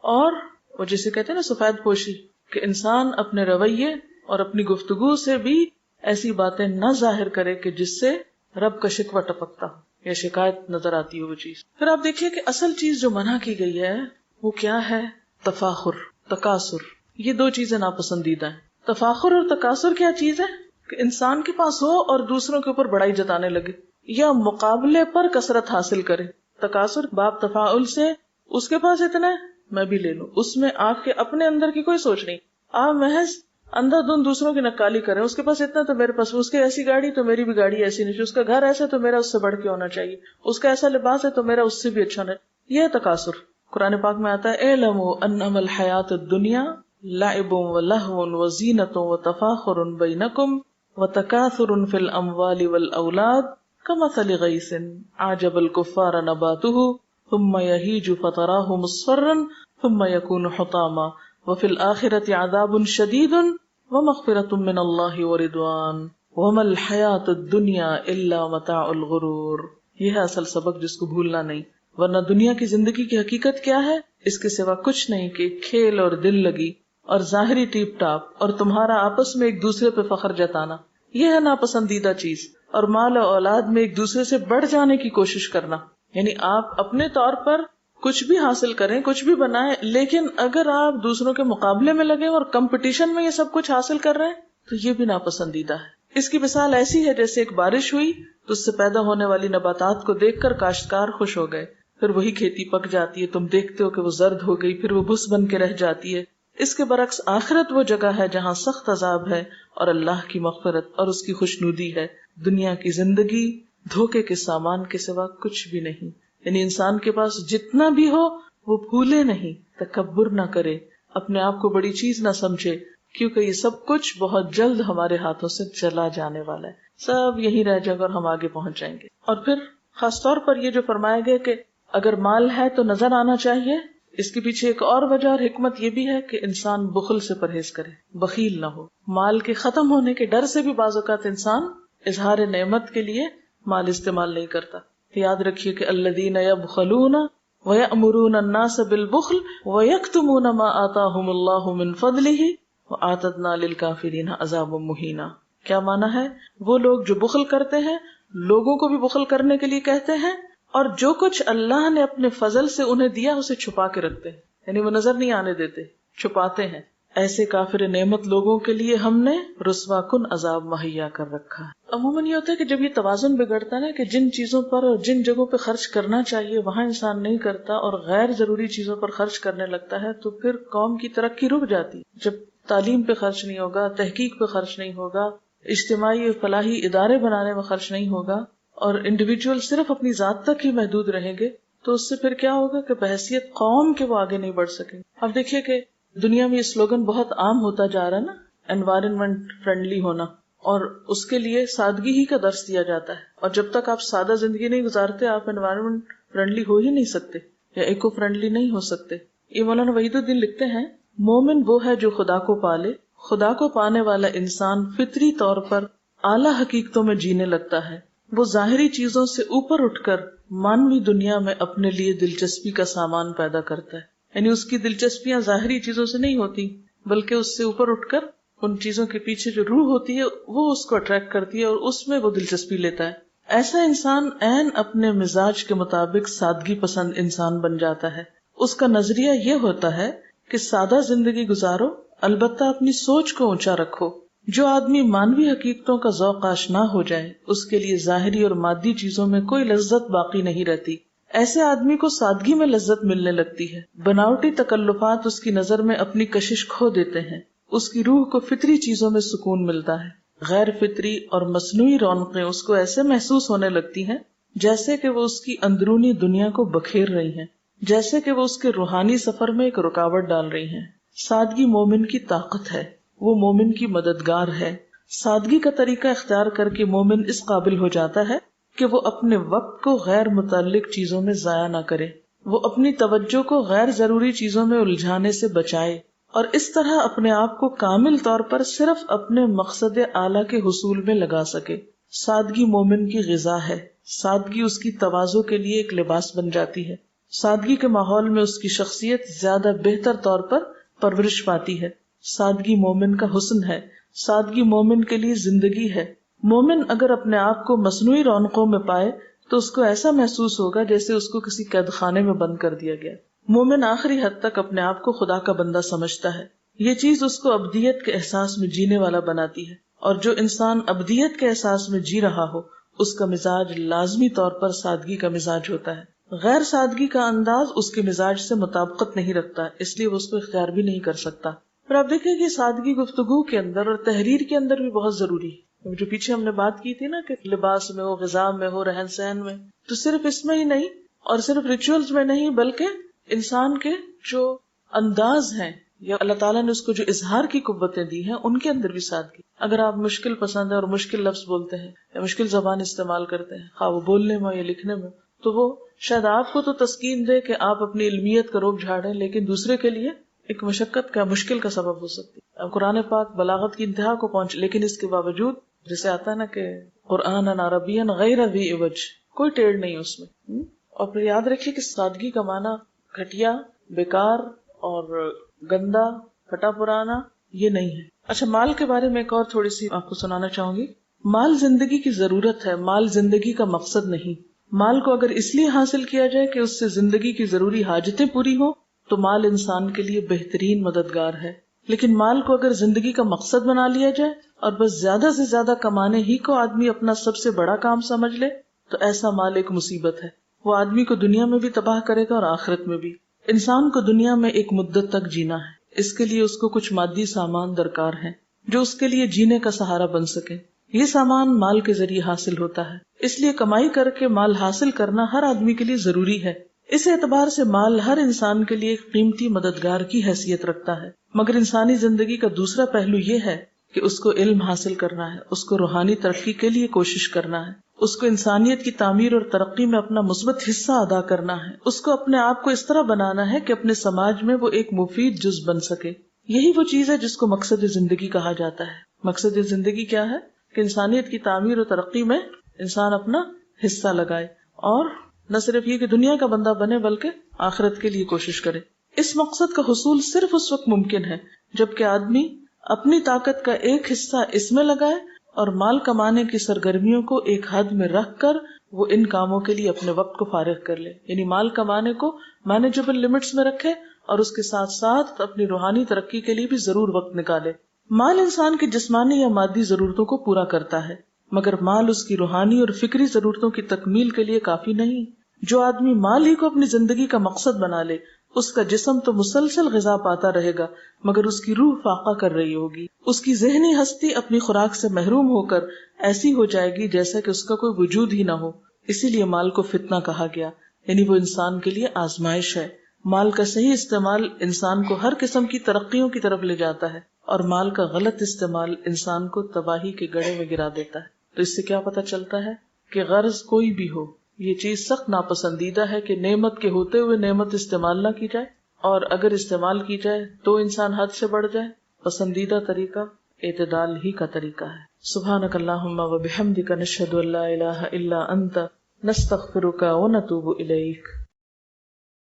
اور وہ جسے کہتے ہیں نا سفید پوشی، کہ انسان اپنے رویے اور اپنی گفتگو سے بھی ایسی باتیں نہ ظاہر کرے کہ جس سے رب کا شکوہ ٹپکتا ہو یا شکایت نظر آتی ہو وہ چیز. پھر آپ دیکھیے کہ اصل چیز جو منع کی گئی ہے وہ کیا ہے؟ تفاخر، تکاثر. یہ دو چیزیں ناپسندیدہ ہیں. تفاخر اور تکاثر کیا چیز ہے؟ کہ انسان کے پاس ہو اور دوسروں کے اوپر بڑائی جتانے لگے یا مقابلے پر کثرت حاصل کرے. تکاثر باب تفاعل سے، اس کے پاس اتنا ہے میں بھی لے لوں. اس میں آپ کے اپنے اندر کی کوئی سوچ نہیں، آپ محض اندھا دھند دوسروں کی نکالی کریں. اس کے پاس اتنا تو میرے پاس، اس کی ایسی گاڑی تو میری بھی گاڑی ایسی نہیں، اس کا گھر ایسا تو میرا اس سے بڑھ کے ہونا چاہیے، اس کا ایسا لباس ہے تو میرا اس سے بھی اچھا نہیں. یہ تکاثر. قرآن پاک میں آتا ہے اعلموا انما الحیات الدنیا لعب ولہو وزینۃ وتفاخر بینکم وتکاثر فی الاموال والاولاد کمثل غیث اعجب الکفار نباتہ ثم یہیج فتراہ مصفرا ثم یکون حطاما وفی الآخرۃ عذاب شدید ومغفرۃ من اللہ ورضوان وما الحیات الدنیا الا متاع الغرور. یہ ہے اصل سبق جس کو بھولنا نہیں. ورنہ دنیا کی زندگی کی حقیقت کیا ہے؟ اس کے سوا کچھ نہیں کہ کھیل اور دل لگی اور ظاہری ٹیپ ٹاپ اور تمہارا آپس میں ایک دوسرے پہ فخر جتانا. یہ ہے ناپسندیدہ چیز. اور مال و اولاد میں ایک دوسرے سے بڑھ جانے کی کوشش کرنا. یعنی آپ اپنے طور پر کچھ بھی حاصل کریں، کچھ بھی بنائیں، لیکن اگر آپ دوسروں کے مقابلے میں لگے اور کمپٹیشن میں یہ سب کچھ حاصل کر رہے ہیں تو یہ بھی ناپسندیدہ ہے. اس کی مثال ایسی ہے جیسے ایک بارش ہوئی تو اس سے پیدا ہونے والی نباتات کو دیکھ کر کاشتکار خوش ہو گئے، پھر وہی کھیتی پک جاتی ہے، تم دیکھتے ہو کہ وہ زرد ہو گئی، پھر وہ بس بن کے رہ جاتی ہے۔ اس کے برعکس آخرت وہ جگہ ہے جہاں سخت عذاب ہے اور اللہ کی مغفرت اور اس کی خوشنودی ہے۔ دنیا کی زندگی دھوکے کے سامان کے سوا کچھ بھی نہیں، یعنی انسان کے پاس جتنا بھی ہو وہ بھولے نہیں، تکبر نہ کرے، اپنے آپ کو بڑی چیز نہ سمجھے، کیونکہ یہ سب کچھ بہت جلد ہمارے ہاتھوں سے چلا جانے والا ہے، سب یہیں رہ جائے گا اور ہم آگے پہنچ جائیں گے۔ اور پھر خاص طور پر یہ جو فرمایا گیا کہ اگر مال ہے تو نظر آنا چاہیے، اس کے پیچھے ایک اور وجہ اور حکمت یہ بھی ہے کہ انسان بخل سے پرہیز کرے، بخیل نہ ہو۔ مال کے ختم ہونے کے ڈر سے بھی بعض اوقات انسان اظہار نعمت کے لیے مال استعمال نہیں کرتا۔ یاد رکھیے کہ الذین یبخلون ویأمرون الناس بالبخل ویکتمون ما آتاہم اللہ من فضلہ وَأَعْتَدْنَا لِلْكَافِرِينَ عَذَابًا مُهِينًا۔ کیا معنی ہے؟ وہ لوگ جو بخل کرتے ہیں، لوگوں کو بھی بخل کرنے کے لیے کہتے ہیں، اور جو کچھ اللہ نے اپنے فضل سے انہیں دیا اسے چھپا کے رکھتے ہیں، یعنی وہ نظر نہیں آنے دیتے، چھپاتے ہیں۔ ایسے کافر نعمت لوگوں کے لیے ہم نے رسوا کن عذاب مہیا کر رکھا ہے۔ عموماً یہ ہوتا ہے کہ جب یہ توازن بگڑتا ہے نا کہ جن چیزوں پر اور جن جگہوں پہ خرچ کرنا چاہیے وہاں انسان نہیں کرتا اور غیر ضروری چیزوں پر خرچ کرنے لگتا ہے، تو پھر قوم کی ترقی رک جاتی۔ جب تعلیم پہ خرچ نہیں ہوگا، تحقیق پہ خرچ نہیں ہوگا، اجتماعی فلاحی ادارے بنانے میں خرچ نہیں ہوگا، اور انڈیویجول صرف اپنی ذات تک ہی محدود رہیں گے، تو اس سے پھر کیا ہوگا کہ بحیثیت قوم کے وہ آگے نہیں بڑھ سکیں۔ اب دیکھیے کہ دنیا میں یہ سلوگن بہت عام ہوتا جا رہا ہے نا، انوائرمنٹ فرینڈلی ہونا، اور اس کے لیے سادگی ہی کا درس دیا جاتا ہے، اور جب تک آپ سادہ زندگی نہیں گزارتے آپ انوائرمنٹ فرینڈلی ہو ہی نہیں سکتے یا ایکو فرینڈلی نہیں ہو سکتے۔ یہ مولانا وحید الدین لکھتے ہیں، مومن وہ ہے جو خدا کو پالے، خدا کو پانے والا انسان فطری طور پر اعلیٰ حقیقتوں میں جینے لگتا ہے، وہ ظاہری چیزوں سے اوپر اٹھ کر مانوی دنیا میں اپنے لیے دلچسپی کا سامان پیدا کرتا ہے، یعنی اس کی دلچسپیاں ظاہری چیزوں سے نہیں ہوتی بلکہ اس سے اوپر اٹھ کر ان چیزوں کے پیچھے جو روح ہوتی ہے وہ اس کو اٹریکٹ کرتی ہے اور اس میں وہ دلچسپی لیتا ہے۔ ایسا انسان عین اپنے مزاج کے مطابق سادگی پسند انسان بن جاتا ہے۔ اس کا نظریہ یہ ہوتا ہے کہ سادہ زندگی گزارو، البتہ اپنی سوچ کو اونچا رکھو۔ جو آدمی مانوی حقیقتوں کا ذوق آشنا ہو جائے اس کے لیے ظاہری اور مادی چیزوں میں کوئی لذت باقی نہیں رہتی۔ ایسے آدمی کو سادگی میں لذت ملنے لگتی ہے، بناوٹی تکلفات اس کی نظر میں اپنی کشش کھو دیتے ہیں، اس کی روح کو فطری چیزوں میں سکون ملتا ہے۔ غیر فطری اور مصنوعی رونقیں اس کو ایسے محسوس ہونے لگتی ہیں جیسے کہ وہ اس کی اندرونی دنیا کو بکھیر رہی ہیں، جیسے کہ وہ اس کے روحانی سفر میں ایک رکاوٹ ڈال رہی ہیں۔ سادگی مومن کی طاقت ہے، وہ مومن کی مددگار ہے۔ سادگی کا طریقہ اختیار کر کے مومن اس قابل ہو جاتا ہے کہ وہ اپنے وقت کو غیر متعلق چیزوں میں ضائع نہ کرے، وہ اپنی توجہ کو غیر ضروری چیزوں میں الجھانے سے بچائے، اور اس طرح اپنے آپ کو کامل طور پر صرف اپنے مقصد اعلیٰ کے حصول میں لگا سکے۔ سادگی مومن کی غذا ہے، سادگی اس کی تواضع کے لیے ایک لباس بن جاتی ہے، سادگی کے ماحول میں اس کی شخصیت زیادہ بہتر طور پر پرورش پاتی ہے۔ سادگی مومن کا حسن ہے، سادگی مومن کے لیے زندگی ہے۔ مومن اگر اپنے آپ کو مصنوعی رونقوں میں پائے تو اس کو ایسا محسوس ہوگا جیسے اس کو کسی قید خانے میں بند کر دیا گیا۔ مومن آخری حد تک اپنے آپ کو خدا کا بندہ سمجھتا ہے، یہ چیز اس کو ابدیت کے احساس میں جینے والا بناتی ہے، اور جو انسان ابدیت کے احساس میں جی رہا ہو اس کا مزاج لازمی طور پر سادگی کا مزاج ہوتا ہے۔ غیر سادگی کا انداز اس کے مزاج سے مطابقت نہیں رکھتا، اس لیے وہ اس کو اختیار بھی نہیں کر سکتا۔ پر آپ دیکھیں کہ سادگی گفتگو کے اندر اور تحریر کے اندر بھی بہت ضروری ہے۔ جو پیچھے ہم نے بات کی تھی نا کہ لباس میں ہو، غذا میں ہو، رہن سہن میں، تو صرف اس میں ہی نہیں اور صرف ریچولز میں نہیں بلکہ انسان کے جو انداز ہیں یا اللہ تعالیٰ نے اس کو جو اظہار کی قوتیں دی ہیں ان کے اندر بھی سادگی۔ اگر آپ مشکل پسند ہے اور مشکل لفظ بولتے ہیں یا مشکل زبان استعمال کرتے ہیں، خواہ وہ بولنے میں یا لکھنے میں، تو وہ شاید آپ کو تو تسکین دے کہ آپ اپنی علمیت کا روپ جھاڑیں، لیکن دوسرے کے لیے ایک مشقت کا مشکل کا سبب ہو سکتی ہے۔ قرآن پاک بلاغت کی انتہا کو پہنچ، لیکن اس کے باوجود جیسے آتا ہے نا کہ قرآن عربین غیر ذی عوج، کوئی ٹیڑھ نہیں اس میں۔ اور پھر یاد رکھیے کہ سادگی کا معنی گھٹیا، بیکار اور گندا، پھٹا پرانا یہ نہیں ہے۔ اچھا، مال کے بارے میں ایک اور تھوڑی سی آپ کو سنانا چاہوں گی۔ مال زندگی کی ضرورت ہے، مال زندگی کا مقصد نہیں۔ مال کو اگر اس لیے حاصل کیا جائے کہ اس سے زندگی کی ضروری حاجتیں پوری ہوں تو مال انسان کے لیے بہترین مددگار ہے، لیکن مال کو اگر زندگی کا مقصد بنا لیا جائے اور بس زیادہ سے زیادہ کمانے ہی کو آدمی اپنا سب سے بڑا کام سمجھ لے تو ایسا مال ایک مصیبت ہے. وہ آدمی کو دنیا میں بھی تباہ کرے گا اور آخرت میں بھی. انسان کو دنیا میں ایک مدت تک جینا ہے. اس کے لیے اس کو کچھ مادی سامان درکار ہے جو اس کے لیے جینے کا سہارا بن سکے. یہ سامان مال کے ذریعے حاصل ہوتا ہے. اس لیے کمائی کر کے مال حاصل کرنا ہر آدمی کے لیے ضروری ہے. اس اعتبار سے مال ہر انسان کے لیے ایک قیمتی مددگار کی حیثیت رکھتا ہے. مگر انسانی زندگی کا دوسرا پہلو یہ ہے کہ اس کو علم حاصل کرنا ہے، اس کو روحانی ترقی کے لیے کوشش کرنا ہے، اس کو انسانیت کی تعمیر اور ترقی میں اپنا مثبت حصہ ادا کرنا ہے، اس کو اپنے آپ کو اس طرح بنانا ہے کہ اپنے سماج میں وہ ایک مفید جز بن سکے. یہی وہ چیز ہے جس کو مقصد زندگی کہا جاتا ہے. مقصد زندگی کیا ہے؟ کہ انسانیت کی تعمیر اور ترقی میں انسان اپنا حصہ لگائے اور نہ صرف یہ کہ دنیا کا بندہ بنے بلکہ آخرت کے لیے کوشش کرے. اس مقصد کا حصول صرف اس وقت ممکن ہے جبکہ آدمی اپنی طاقت کا ایک حصہ اس میں لگائے اور مال کمانے کی سرگرمیوں کو ایک حد میں رکھ کر وہ ان کاموں کے لیے اپنے وقت کو فارغ کر لے. یعنی مال کمانے کو مینیجبل لمٹس میں رکھے اور اس کے ساتھ ساتھ اپنی روحانی ترقی کے لیے بھی ضرور وقت نکالے. مال انسان کی جسمانی یا مادی ضرورتوں کو پورا کرتا ہے مگر مال اس کی روحانی اور فکری ضرورتوں کی تکمیل کے لیے کافی نہیں. جو آدمی مال ہی کو اپنی زندگی کا مقصد بنا لے اس کا جسم تو مسلسل غذا پاتا رہے گا مگر اس کی روح فاقہ کر رہی ہوگی. اس کی ذہنی ہستی اپنی خوراک سے محروم ہو کر ایسی ہو جائے گی جیسا کہ اس کا کوئی وجود ہی نہ ہو. اسی لیے مال کو فتنہ کہا گیا، یعنی وہ انسان کے لیے آزمائش ہے. مال کا صحیح استعمال انسان کو ہر قسم کی ترقیوں کی طرف لے جاتا ہے اور مال کا غلط استعمال انسان کو تباہی کے گڑھے میں گرا دیتا ہے. تو اس سے کیا پتہ چلتا ہے کہ غرض کوئی بھی ہو یہ چیز سخت ناپسندیدہ ہے کہ نعمت کے ہوتے ہوئے نعمت استعمال نہ کی جائے، اور اگر استعمال کی جائے تو انسان حد سے بڑھ جائے. پسندیدہ طریقہ اعتدال ہی کا طریقہ ہے. سبحانک اللہم و بحمدک نشہد ان لا الہ الا انت نستغفرک و نتوب الیک.